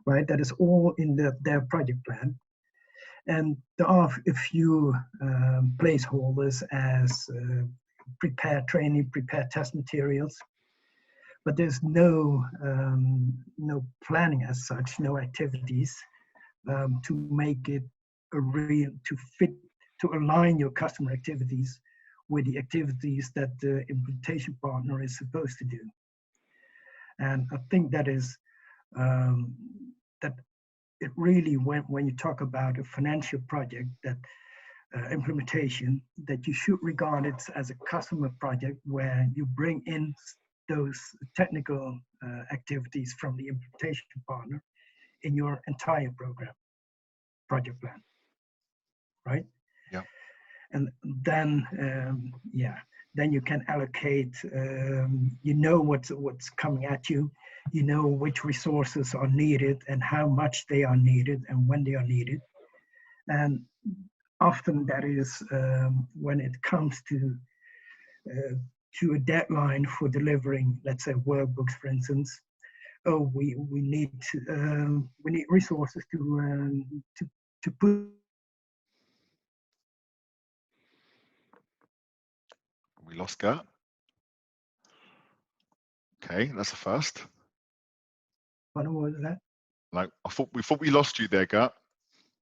right? That is all in their project plan. And there are a few placeholders as prepare training, prepare test materials, but there's no planning as such, no activities to make it to align your customer activities with the activities that the implementation partner is supposed to do. And I think that is that it really, when you talk about a financial project, that implementation, that you should regard it as a customer project where you bring in those technical activities from the implementation partner in your entire project plan, right? Yeah. And then, then you can allocate. You know what's coming at you. You know which resources are needed and how much they are needed and when they are needed. And often that is when it comes to a deadline for delivering, let's say, workbooks, for instance. Oh, we need resources to put. We lost Gert. Okay, that's a first. What was that? Like we thought we lost you there, Gert.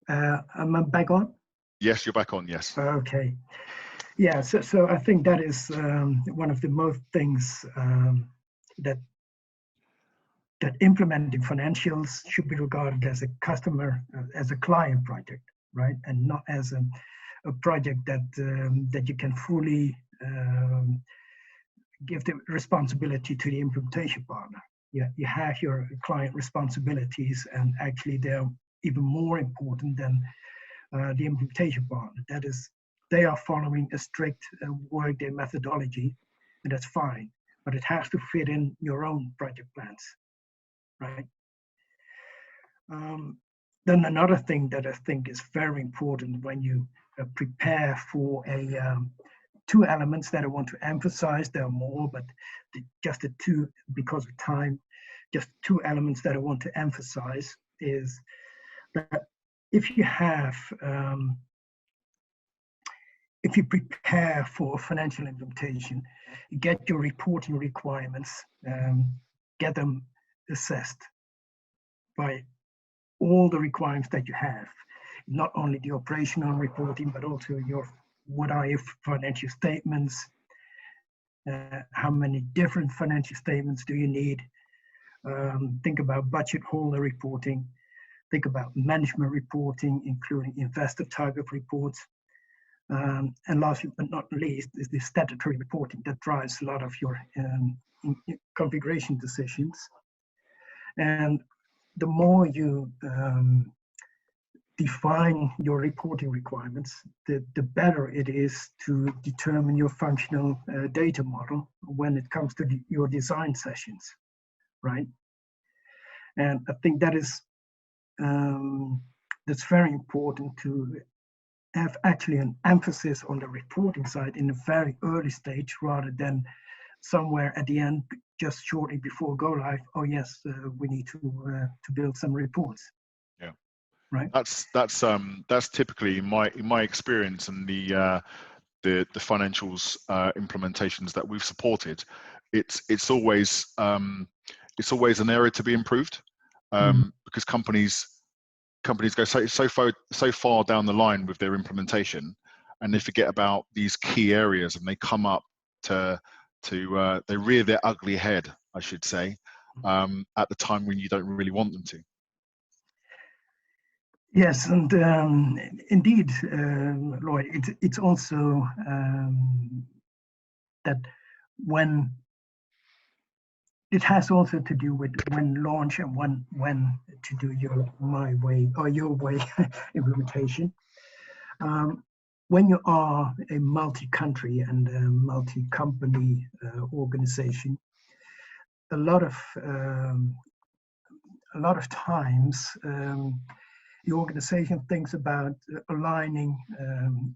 Am I back on? Yes, you're back on. Yes. Okay. Yeah. So I think that is one of the most things that implementing financials should be regarded as a customer, as a client project, right, and not as a project that you can fully give the responsibility to the implementation partner. You have your client responsibilities, and actually they're even more important than the implementation partner. That is, they are following a strict Workday methodology, and that's fine, but it has to fit in your own project plans, right? Then another thing that I think is very important when you prepare for a two elements that I want to emphasize. There are more, but just the two, because of time, just two elements that I want to emphasize is that if you have, if you prepare for financial implementation, you get your reporting requirements, get them assessed by all the requirements that you have, not only the operational reporting, but also what are your financial statements, how many different financial statements do you need, think about budget holder reporting, think about management reporting, including investor target reports, and last but not least is the statutory reporting that drives a lot of your configuration decisions. And the more you define your reporting requirements, the better it is to determine your functional data model when it comes to your design sessions, right? And I think that is that's very important to have actually an emphasis on the reporting side in a very early stage, rather than somewhere at the end, just shortly before go live. Oh yes, we need to build some reports. Yeah, right. That's typically in my experience and the financials implementations that we've supported. It's always an area to be improved, because companies go so far down the line with their implementation, and they forget about these key areas, and they come up to they rear their ugly head, I should say, at the time when you don't really want them to. Yes, and indeed, Lloyd, it's also that when it has also to do with when launch and when to do your way implementation. When you are a multi-country and a multi-company organization, a lot of times the organization thinks about aligning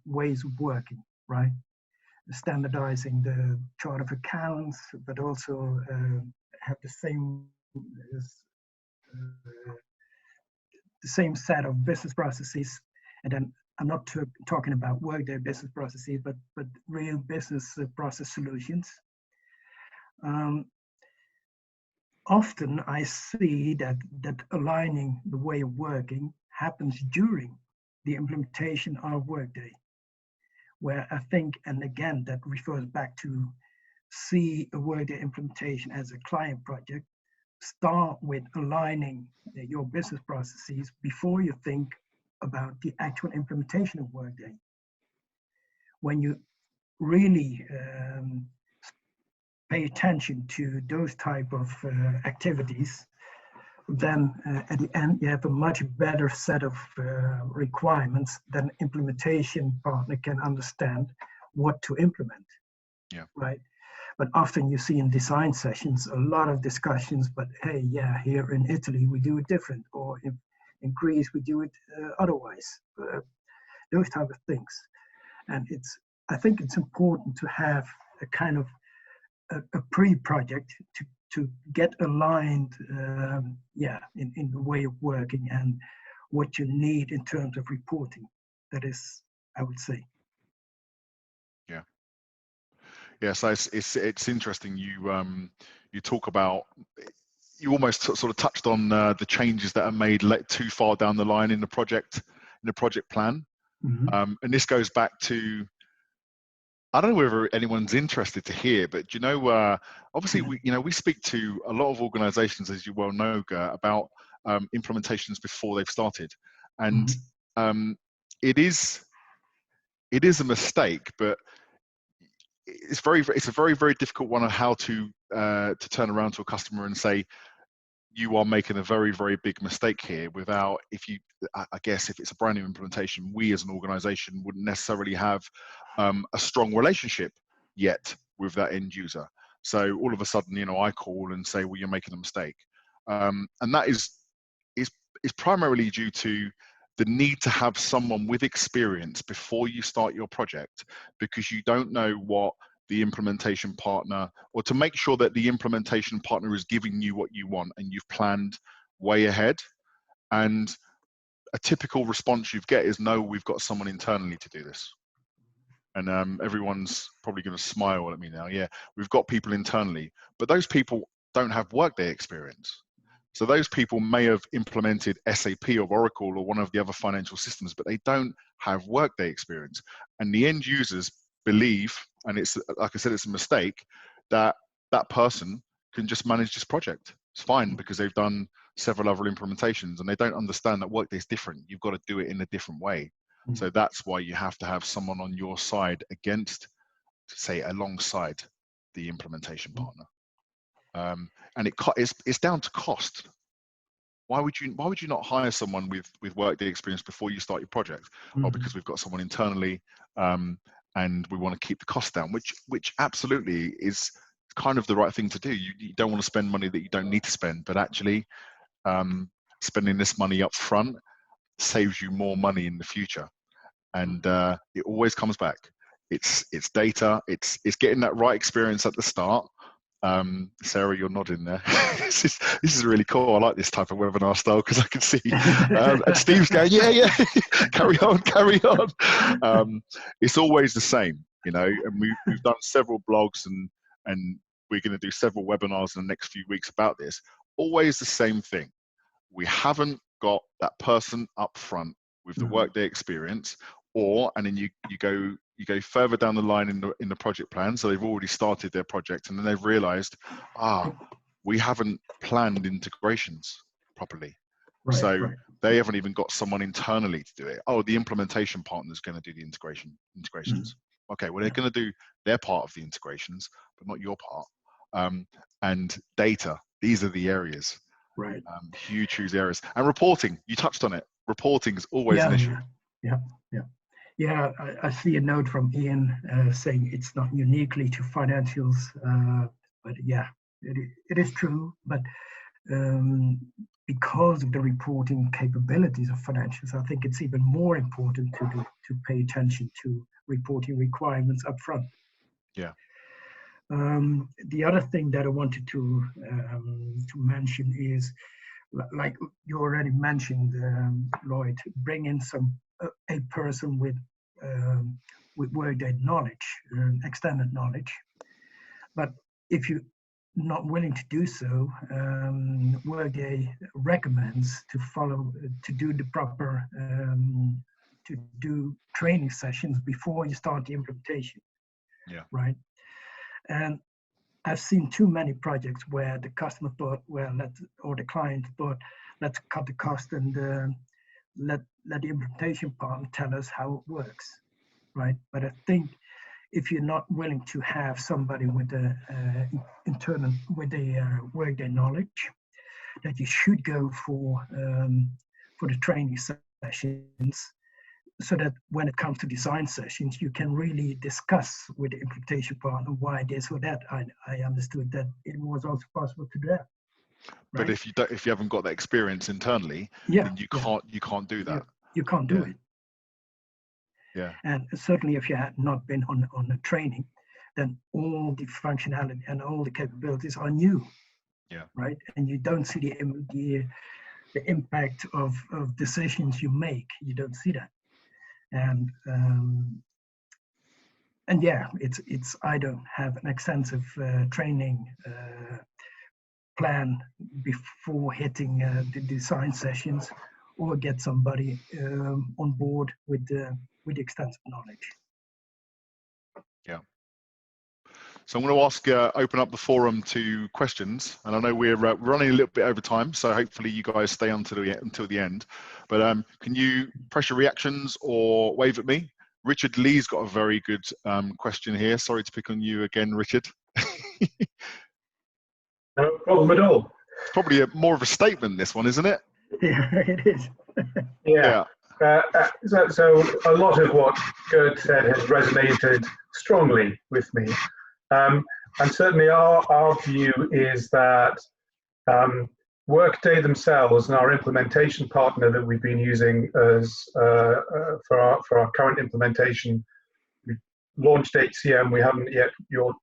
ways of working, right? Standardizing the chart of accounts, but also have the same set of business processes. And then I'm not talking about Workday business processes, but real business process solutions. Often I see that aligning the way of working happens during the implementation of Workday, where I think, and again, that refers back to see a Workday implementation as a client project. Start with aligning your business processes before you think about the actual implementation of Workday. When you really pay attention to those type of activities, then at the end you have a much better set of requirements than implementation partner can understand what to implement. Yeah. Right. But often you see in design sessions a lot of discussions, but hey, yeah, here in Italy we do it different, or in Greece we do it otherwise. Those type of things. And I think it's important to have a kind of a pre-project to get aligned, in the way of working and what you need in terms of reporting. That is, I would say. Yeah, so it's interesting. You talk about, you almost sort of touched on the changes that are made too far down the line in the project plan, and this goes back to, I don't know whether anyone's interested to hear, but obviously we speak to a lot of organisations, as you well know, Gert, about implementations before they've started, and it is a mistake, but it's a very, very difficult one on how to turn around to a customer and say, you are making a very, very big mistake here. Without, I guess if it's a brand new implementation, we as an organization wouldn't necessarily have a strong relationship yet with that end user. So all of a sudden, I call and say, well, you're making a mistake. And that is primarily due to the need to have someone with experience before you start your project, because you don't know what the implementation partner, or to make sure that the implementation partner is giving you what you want and you've planned way ahead. And a typical response you get is, no, we've got someone internally to do this. And everyone's probably going to smile at me now. Yeah, we've got people internally, but those people don't have Workday experience. So those people may have implemented SAP or Oracle or one of the other financial systems, but they don't have Workday experience. And the end users believe, and it's, like I said, it's a mistake, that that person can just manage this project. It's fine because they've done several other implementations, and they don't understand that Workday is different. You've got to do it in a different way. So that's why you have to have someone on your side alongside the implementation partner. And it's down to cost. Why would you not hire someone with Workday experience before you start your project? Well, because we've got someone internally, and we want to keep the cost down, which absolutely is kind of the right thing to do. You don't want to spend money that you don't need to spend, but actually spending this money up front saves you more money in the future. And it always comes back. It's data. It's getting that right experience at the start. Sarah, you're nodding there. This is really cool. I like this type of webinar style because I can see. And Steve's going, yeah, carry on. It's always the same, and we've done several blogs and we're going to do several webinars in the next few weeks about this. Always the same thing. We haven't got that person up front with the Workday experience, and then you go further down the line in the project plan. So they've already started their project, and then they've realized, we haven't planned integrations properly. Right. They haven't even got someone internally to do it. Oh, the implementation partner is going to do the integrations. Okay, well, they're going to do their part of the integrations, but not your part. And data, these are the areas. Right. Huge areas. And reporting, you touched on it. Reporting is always an issue. Yeah, I see a note from Ian saying it's not uniquely to financials, but yeah, it is true. But because of the reporting capabilities of financials, I think it's even more important to pay attention to reporting requirements up front. Yeah. The other thing that I wanted to mention is, like you already mentioned, Lloyd, bring in a person with Workday knowledge, extended knowledge. But if you're not willing to do so, Workday recommends to do the proper to do training sessions before you start the implementation. Yeah. Right. And I've seen too many projects where the customer thought, or the client thought, let's cut the cost and let the implementation partner tell us how it works, right? But I think if you're not willing to have somebody with the Workday knowledge, that you should go for the training sessions, so that when it comes to design sessions, you can really discuss with the implementation partner why this or that. I understood that it was also possible to do that. Right? But if you haven't got that experience internally, then you can't do that. You can't do it. Yeah. And certainly if you had not been on a training, then all the functionality and all the capabilities are new. Yeah. Right. And you don't see the impact of decisions you make. You don't see that. And and yeah, it's either have an extensive training plan before hitting the design sessions, or get somebody on board with the extensive knowledge. Yeah. So I'm going to ask, open up the forum to questions, and I know we're running a little bit over time, so hopefully you guys stay on until the end. But can you press your reactions or wave at me? Richard Lee's got a very good question here. Sorry to pick on you again, Richard. No problem at all. It's probably more of a statement, this one, isn't it? Yeah, it is. Yeah. So a lot of what Gert said has resonated strongly with me. And certainly our view is that Workday themselves and our implementation partner that we've been using as for our current implementation, we've launched HCM. We haven't yet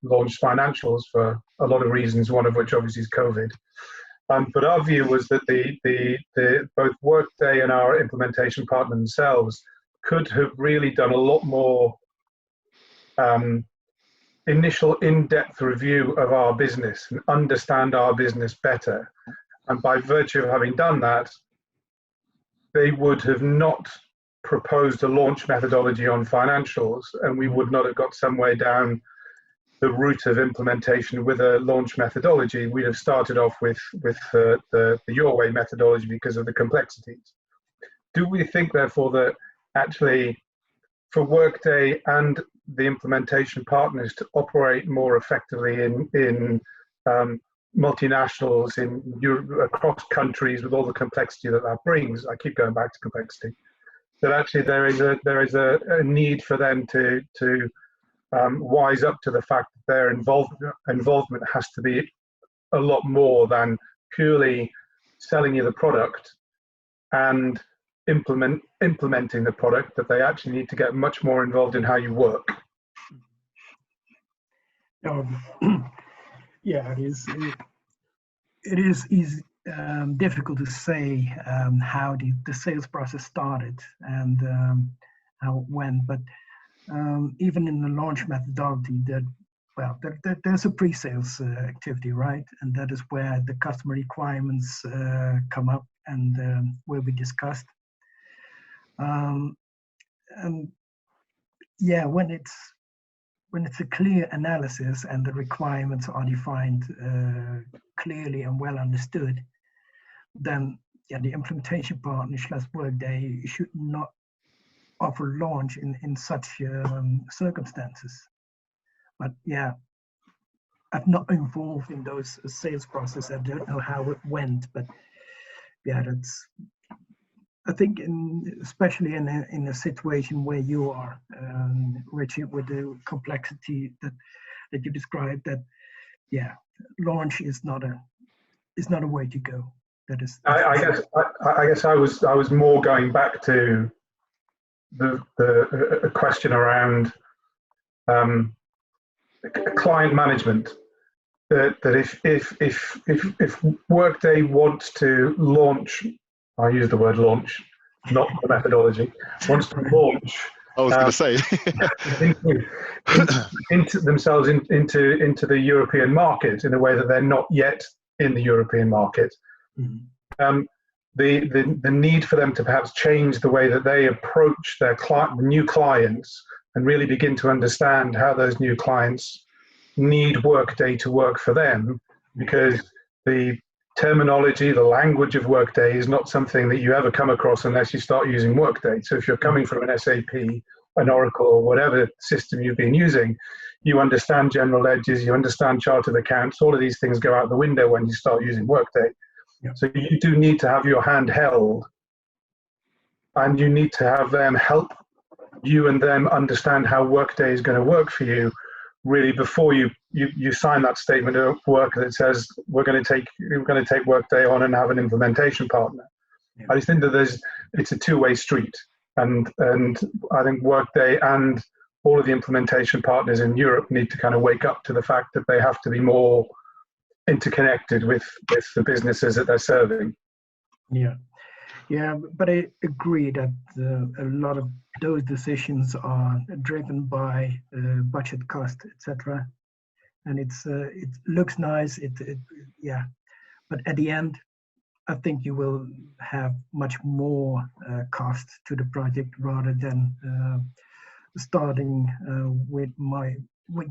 launched financials for a lot of reasons, one of which obviously is COVID. But our view was that both Workday and our implementation partner themselves could have really done a lot more initial in-depth review of our business and understand our business better. And by virtue of having done that, they would have not proposed a launch methodology on financials, and we would not have got somewhere down the route of implementation with a launch methodology. We'd have started off with the Your Way methodology because of the complexities. Do we think, therefore, that actually for Workday and the implementation partners to operate more effectively in multinationals, in Europe, across countries, with all the complexity that brings? I keep going back to complexity. That actually there is a need for them to wise up to the fact that their involvement has to be a lot more than purely selling you the product and implementing the product, that they actually need to get much more involved in how you work. Yeah, it is difficult to say how the sales process started and how it went, but even in the launch methodology, there's a pre-sales activity, right? And that is where the customer requirements come up and where we discussed. And yeah, when it's a clear analysis and the requirements are defined clearly and well understood, then yeah, the implementation partner / Workday should not offer launch in such circumstances. But yeah, I'm not involved in those sales processes. I don't know how it went, but yeah, I think especially in a situation where you are, Richard, with the complexity that you described, that yeah, launch is not a way to go. That is. I guess I was more going back to the question around client management. That if Workday wants to launch, I use the word launch, not the methodology, wants to launch. I was going to say into themselves into the European market in a way that they're not yet in the European market. Mm-hmm. The need for them to perhaps change the way that they approach their new clients and really begin to understand how those new clients need Workday to work for them, because the terminology, the language of Workday is not something that you ever come across unless you start using Workday. So if you're coming from an SAP, an Oracle, or whatever system you've been using, you understand general ledgers, you understand chart of accounts, all of these things go out the window when you start using Workday. Yeah. So you do need to have your hand held, and you need to have them help you and them understand how Workday is going to work for you, really, before you sign that statement of work that says we're going to take Workday on and have an implementation partner. Yeah. I just think that it's a two-way street, and I think Workday and all of the implementation partners in Europe need to kind of wake up to the fact that they have to be more interconnected with the businesses that they're serving. Yeah, but I agree that a lot of those decisions are driven by budget, cost, etc. And it looks nice. Yeah, but at the end, I think you will have much more cost to the project rather than starting with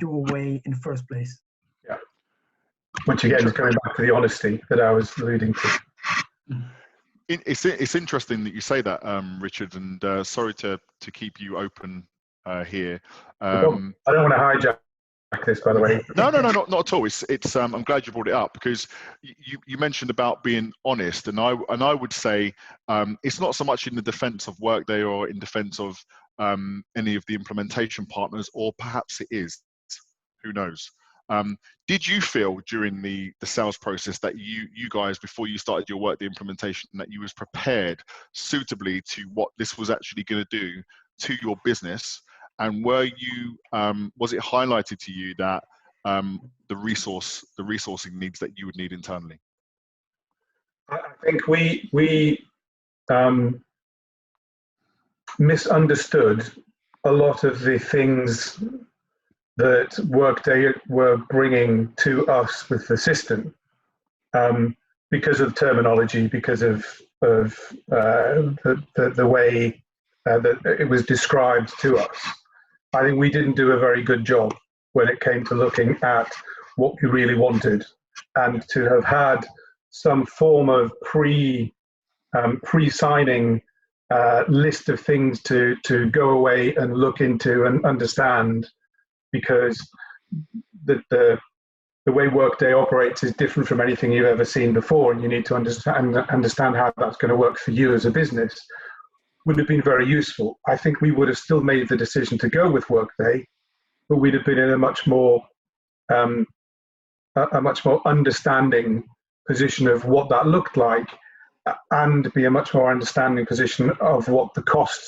your way in the first place. Yeah. Which again is coming back to the honesty that I was alluding to. It's interesting that you say that, Richard, and sorry to keep you open here. I don't want to hijack this, by the way. No, not at all. It's I'm glad you brought it up, because you mentioned about being honest, and I would say it's not so much in the defense of Workday or in defense of any of the implementation partners, or perhaps it is, who knows. Did you feel during the sales process that you guys, before you started your Workday implementation, that you was prepared suitably to what this was actually going to do to your business? And were you was it highlighted to you that the resourcing needs that you would need internally? I think we misunderstood a lot of the things that Workday were bringing to us with the system, because of terminology, because of the way that it was described to us. I think we didn't do a very good job when it came to looking at what we really wanted, and to have had some form of pre-signing list of things to go away and look into and understand, because the way Workday operates is different from anything you've ever seen before, and you need to understand how that's going to work for you as a business, would have been very useful. I think we would have still made the decision to go with Workday, but we'd have been in a much more understanding position of what that looked like, and be a much more understanding position of what the cost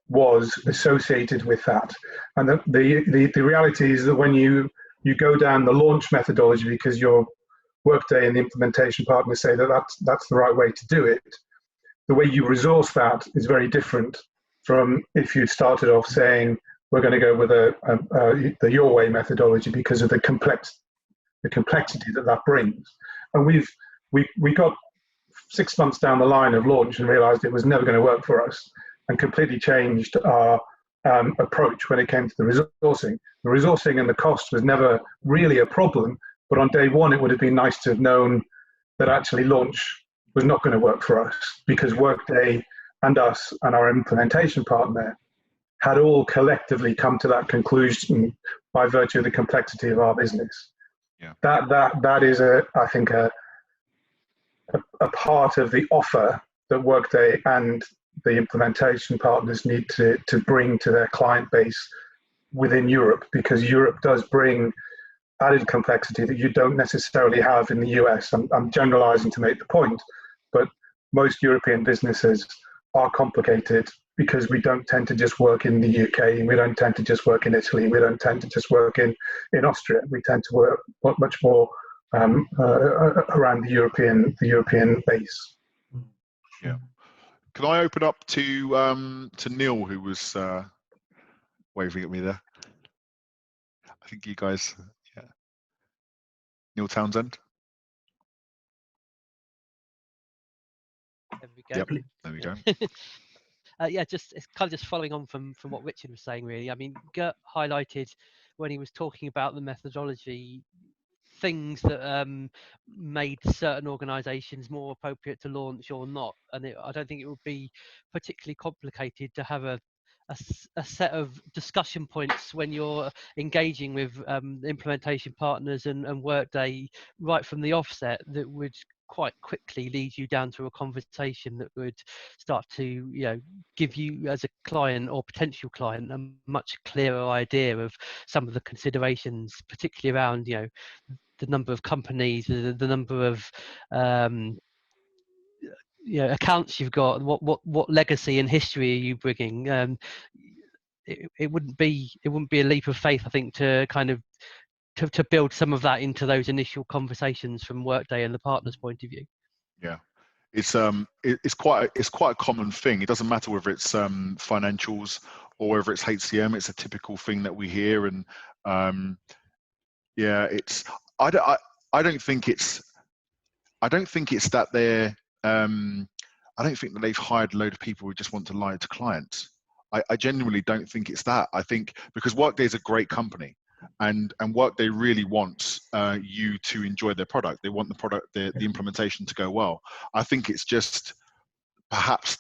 was associated with that. And the reality is that when you go down the launch methodology, because your Workday and the implementation partners say that that's the right way to do it, the way you resource that is very different from if you started off saying we're going to go with the your way methodology, because of the complexity that brings. And we got 6 months down the line of launch and realized it was never going to work for us, and completely changed our approach when it came to the resourcing. The resourcing and the cost was never really a problem, but on day one it would have been nice to have known that actually launch was not going to work for us, because Workday and us and our implementation partner had all collectively come to that conclusion by virtue of the complexity of our business. Yeah. That is I think a part of the offer that Workday and the implementation partners need to bring to their client base within Europe, because Europe does bring added complexity that you don't necessarily have in the US. I'm generalizing to make the point, but most European businesses are complicated because we don't tend to just work in the UK, we don't tend to just work in Italy, we don't tend to just work in Austria. We tend to work much more around the European base. Yeah. Can I open up to Neil, who was waving at me there? I think you guys, yeah. Neil Townsend. There we go. Yep, there we go. Yeah, it's kind of just following on from what Richard was saying, really. I mean, Gert highlighted when he was talking about the methodology things that made certain organizations more appropriate to launch or not. And I don't think it would be particularly complicated to have a set of discussion points when you're engaging with implementation partners and Workday right from the offset, that would quite quickly lead you down to a conversation that would start to, give you as a client or potential client a much clearer idea of some of the considerations, particularly around, the number of companies, the number of accounts you've got, what legacy and history are you bringing. It wouldn't be a leap of faith, I think, to kind of to build some of that into those initial conversations from Workday and the partner's point of view. Yeah, it's quite a common thing. It doesn't matter whether it's financials or whether it's HCM. It's a typical thing that we hear, and yeah, it's I don't think it's that they're I don't think that they've hired a load of people who just want to lie to clients. I genuinely don't think it's that. I think because Workday is a great company, and Workday really wants you to enjoy their product. They want the product, the implementation to go well. I think it's just perhaps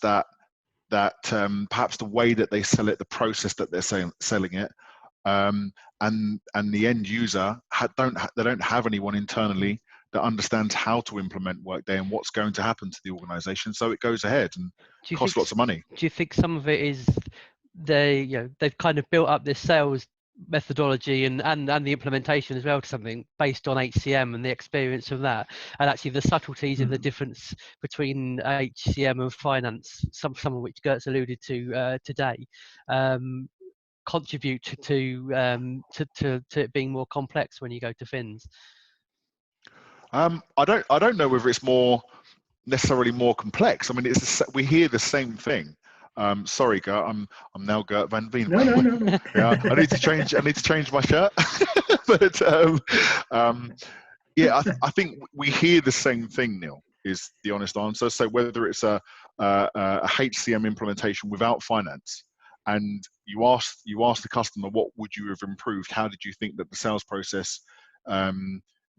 perhaps the way that they sell it, the process that they're selling it, and the end user they don't have anyone internally that understands how to implement Workday and what's going to happen to the organization, so it goes ahead and costs lots of money. Do you think some of it is they've kind of built up this sales methodology and the implementation as well to something based on HCM and the experience of that, and actually the subtleties in the difference between HCM and finance, some of which Gert's alluded to today, contribute to it being more complex when you go to fins? I don't know whether it's necessarily more complex. I mean, we hear the same thing. Sorry, Gert. I'm now Gert van Veen. No. Yeah, I need to change my shirt. But yeah, I think we hear the same thing, Neil, is the honest answer. So whether it's a HCM implementation without finance, and you ask the customer, what would you have improved? How did you think that the sales process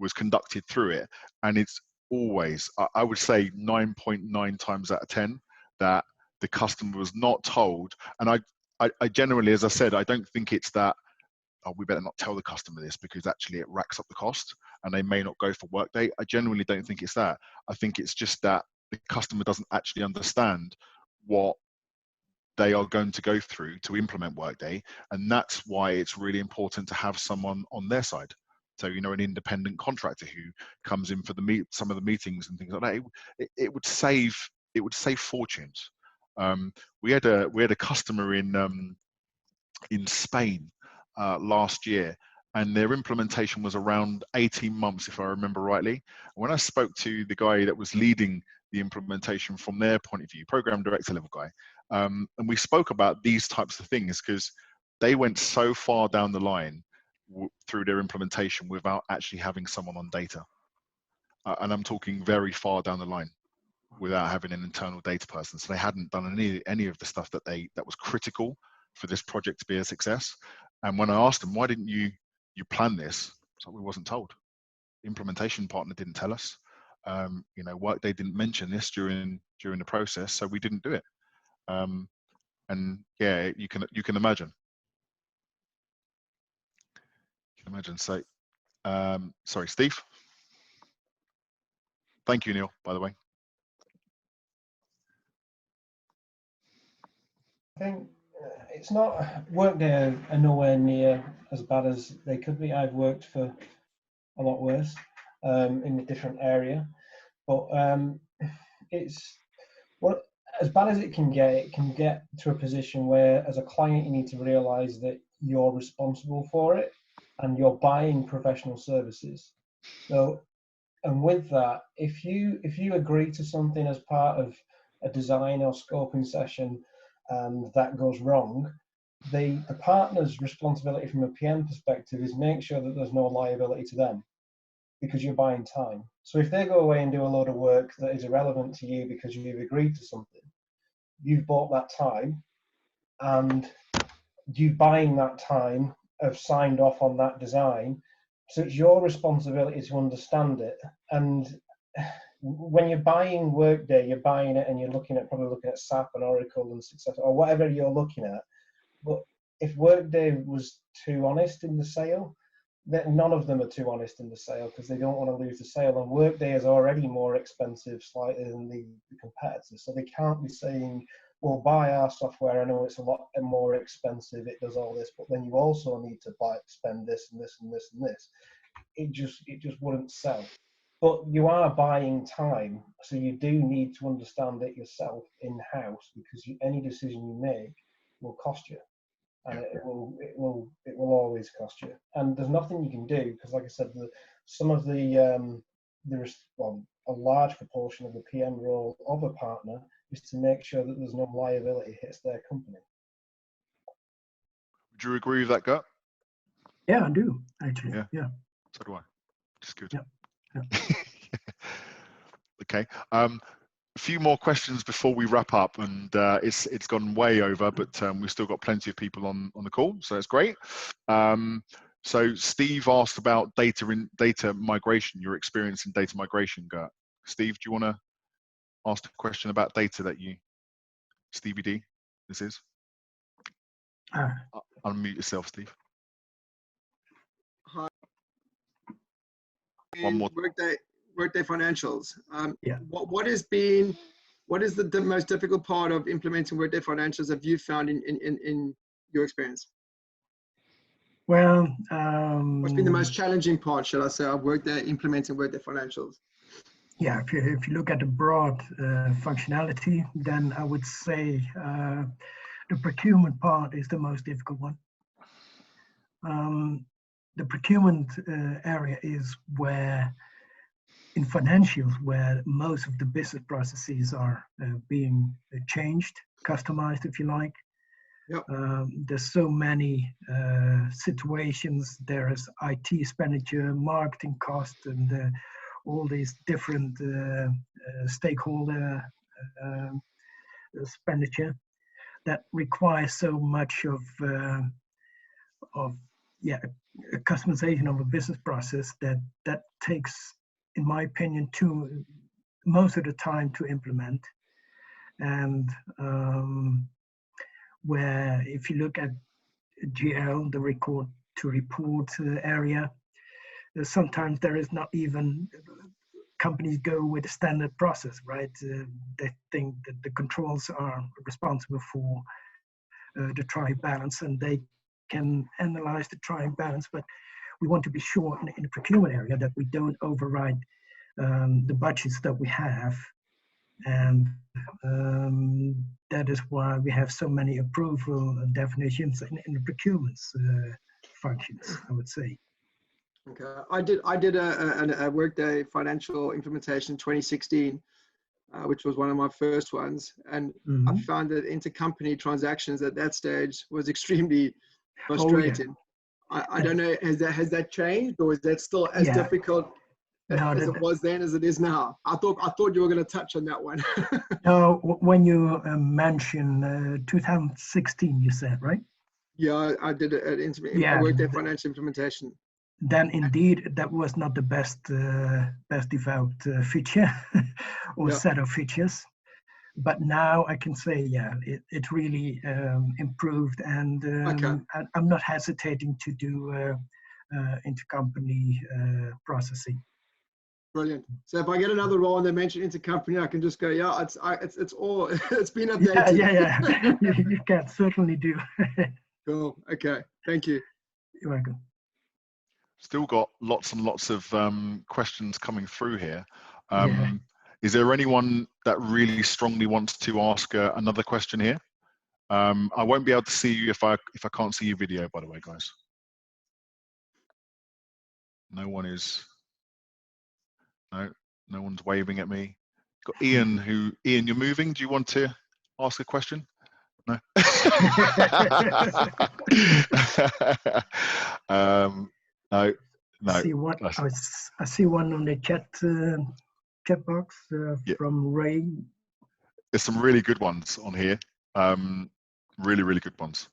was conducted through it? And it's always, I would say 9.9 times out of 10 that the customer was not told. And I generally, as I said, I don't think it's that, oh, we better not tell the customer this because actually it racks up the cost and they may not go for Workday. I genuinely don't think it's that. I think it's just that the customer doesn't actually understand what they are going to go through to implement Workday. And that's why it's really important to have someone on their side. So, an independent contractor who comes in for some of the meetings and things like that. It would save fortunes. We had a customer in Spain last year, and their implementation was around 18 months, if I remember rightly. When I spoke to the guy that was leading the implementation from their point of view, program director level guy, and we spoke about these types of things because they went so far down the line through their implementation without actually having someone on data. And I'm talking very far down the line without having an internal data person. So they hadn't done any of the stuff that was critical for this project to be a success. And when I asked them, why didn't you plan this? So we wasn't told. The implementation partner didn't tell us. Workday didn't mention this during the process, so we didn't do it. And yeah, you can imagine. So, sorry, Steve. Thank you, Neil, by the way. I think it's not, Workday are nowhere near as bad as they could be. I've worked for a lot worse in a different area, but it's as bad as it can get to a position where as a client you need to realize that you're responsible for it and you're buying professional services. So, and with that, if you agree to something as part of a design or scoping session and that goes wrong, the partner's responsibility from a PM perspective is make sure that there's no liability to them, because you're buying time. So if they go away and do a load of work that is irrelevant to you because you've agreed to something, you've bought that time, and you buying that time have signed off on that design. So it's your responsibility to understand it. And when you're buying Workday, you're buying it and you're probably looking at SAP and Oracle and Success or whatever you're looking at. But if Workday was too honest in the sale, then none of them are too honest in the sale because they don't want to lose the sale. And Workday is already more expensive slightly than the competitors. So they can't be saying, well, buy our software. I know it's a lot more expensive. It does all this, but then you also need to spend this and this and this and this. It just wouldn't sell. But you are buying time, so you do need to understand it yourself in-house because any decision you make will cost you, and it will always cost you. And there's nothing you can do because, like I said, some of the there's a large proportion of the PM role of a partner is to make sure that there's no liability hits their company. Would you agree with that, Gert? Yeah, I do actually. Yeah. So do I. Just good. Yeah. Okay. A few more questions before we wrap up, and it's gone way over, but we've still got plenty of people on the call, so it's great. So Steve asked about data migration, your experience in data migration, Gert. Steve, do you want to ask the question about data that Stevie D, this is? Unmute yourself, Steve. Hi. One more. Workday financials. Yeah. What is the most difficult part of implementing Workday financials have you found in your experience? Well, what's been the most challenging part, shall I say, of implementing Workday financials? Yeah, if you look at the broad functionality, then I would say the procurement part is the most difficult one. The procurement area is where, in financials, where most of the business processes are being changed, customized, if you like. Yep. There's so many situations. There is IT expenditure, marketing cost, and all these different stakeholder expenditure that requires so much of a customization of a business process that takes, in my opinion, most of the time to implement. And where if you look at GL, the record to report area, sometimes there is not even, companies go with a standard process, right? They think that the controls are responsible for the trial balance, and they can analyze the trial balance, but we want to be sure in the procurement area that we don't override the budgets that we have. And that is why we have so many approval definitions in the procurement functions, I would say. Okay, I did a Workday financial implementation in 2016, which was one of my first ones, and I found that intercompany transactions at that stage was extremely frustrating. Oh, yeah. I don't know, has that changed, or is that still as difficult as it was then as it is now? I thought you were going to touch on that one. No, when you mention 2016, you said, right? Yeah, I did a Workday financial implementation. Then indeed, that was not the best developed feature or set of features. But now I can say, it really improved, and I'm not hesitating to do intercompany processing. Brilliant. So if I get another role and they mention intercompany, I can just go, it's all, it's been updated. Yeah. You can certainly do. Cool. Okay. Thank you. You're welcome. Still got lots and lots of questions coming through here. Is there anyone that really strongly wants to ask another question here? I won't be able to see you if I can't see your video, by the way, guys. No one is. No one's waving at me. Got Ian. Ian, you're moving. Do you want to ask a question? No. No. I see one on the chat box from Ray. There's some really good ones on here. Really, really good ones.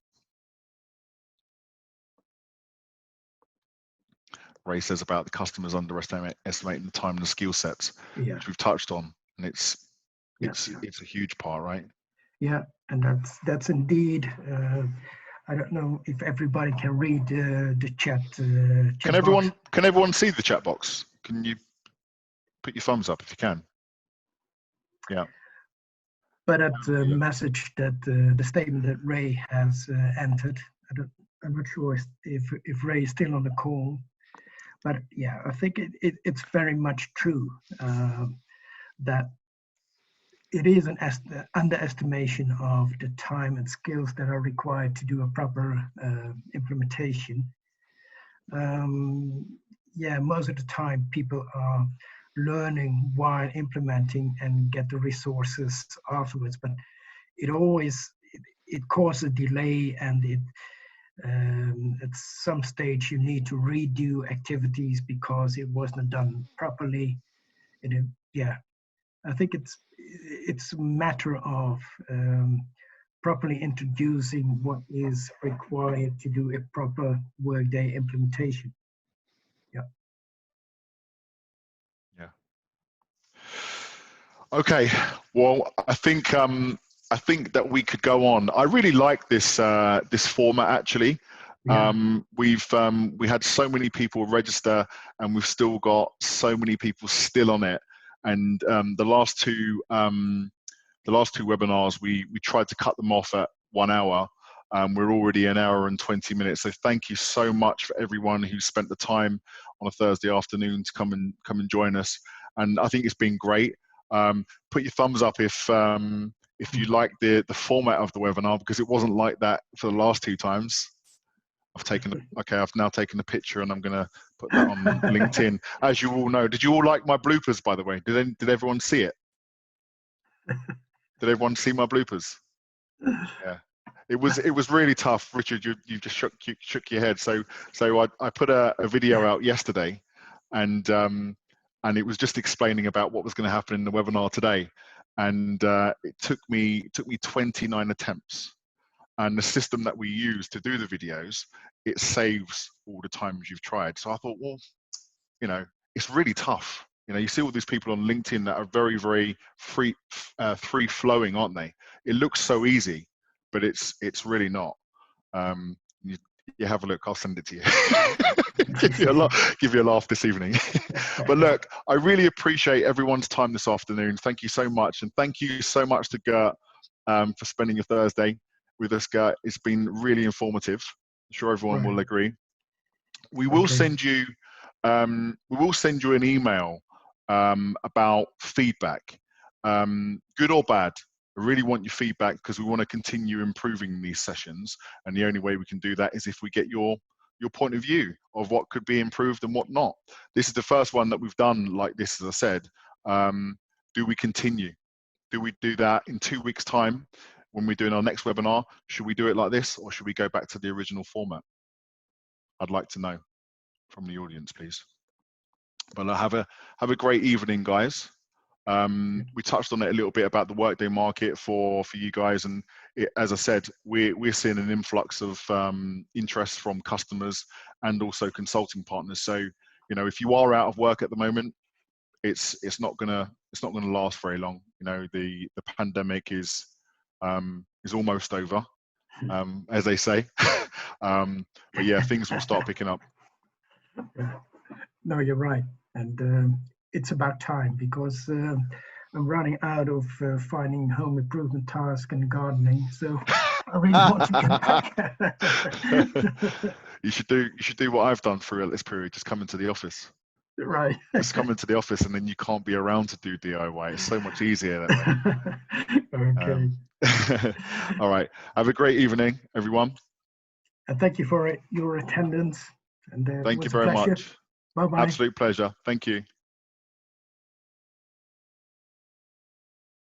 Ray says about the customers underestimating the time and the skill sets, which we've touched on, and it's a huge part, right? Yeah, and that's indeed. I don't know if everybody can read the chat. Can everyone see the chat box? Can you put your thumbs up if you can? Yeah. But that message that the statement that Ray has entered, I'm not sure if Ray is still on the call. But yeah, I think it's very much true that it is an underestimation of the time and skills that are required to do a proper implementation. Most of the time people are learning while implementing and get the resources afterwards. But it always it causes a delay, and at some stage you need to redo activities because it wasn't done properly. Yeah, I think it's a matter of properly introducing what is required to do a proper Workday implementation. Yeah. Yeah. Okay. Well, I think that we could go on. I really like this this format actually. Yeah. We had so many people register, and we've still got so many people still on it. And the last two webinars, we tried to cut them off at 1 hour. We're already an hour and 20 minutes. So thank you so much for everyone who spent the time on a Thursday afternoon to come and join us. And I think it's been great. Put your thumbs up if you like the format of the webinar, because it wasn't like that for the last two times. I've now taken a picture, and I'm going to put that on LinkedIn. As you all know, did you all like my bloopers, by the way? Did everyone see it? Did everyone see my bloopers? Yeah, it was really tough. Richard, you just shook your head. So I put a video out yesterday, and it was just explaining about what was going to happen in the webinar today, and it took me 29 attempts. And the system that we use to do the videos, it saves all the times you've tried. So I thought, well, you know, it's really tough. You know, you see all these people on LinkedIn that are very, very free flowing, aren't they? It looks so easy, but it's really not. You have a look. I'll send it to you. give you a laugh this evening. But look, I really appreciate everyone's time this afternoon. Thank you so much, and thank you so much to Gert for spending your Thursday with us, Gert. It's been really informative. I'm sure everyone will agree. We will send you an email about feedback, good or bad. I really want your feedback, because we want to continue improving these sessions, and the only way we can do that is if we get your point of view of what could be improved and what not. This is the first one that we've done like this, as I said. Do we continue? Do we do that in 2 weeks' time when we're doing our next webinar? Should we do it like this, or should we go back to the original format? I'd like to know from the audience, please. But have a great evening, guys. We touched on it a little bit about the Workday market for you guys, and as I said, we're seeing an influx of interest from customers and also consulting partners. So, you know, if you are out of work at the moment, it's not gonna last very long. You know, the pandemic is almost over, as they say. But yeah, things will start picking up. No, you're right, and it's about time, because I'm running out of finding home improvement tasks and gardening. So I really want to get back. You should do what I've done through this period. Just come into the office. Right. Just come into the office, and then you can't be around to do DIY. It's so much easier that way. Okay. All right. Have a great evening, everyone. And thank you for your attendance. And thank you very much. Bye-bye. Absolute pleasure. Thank you.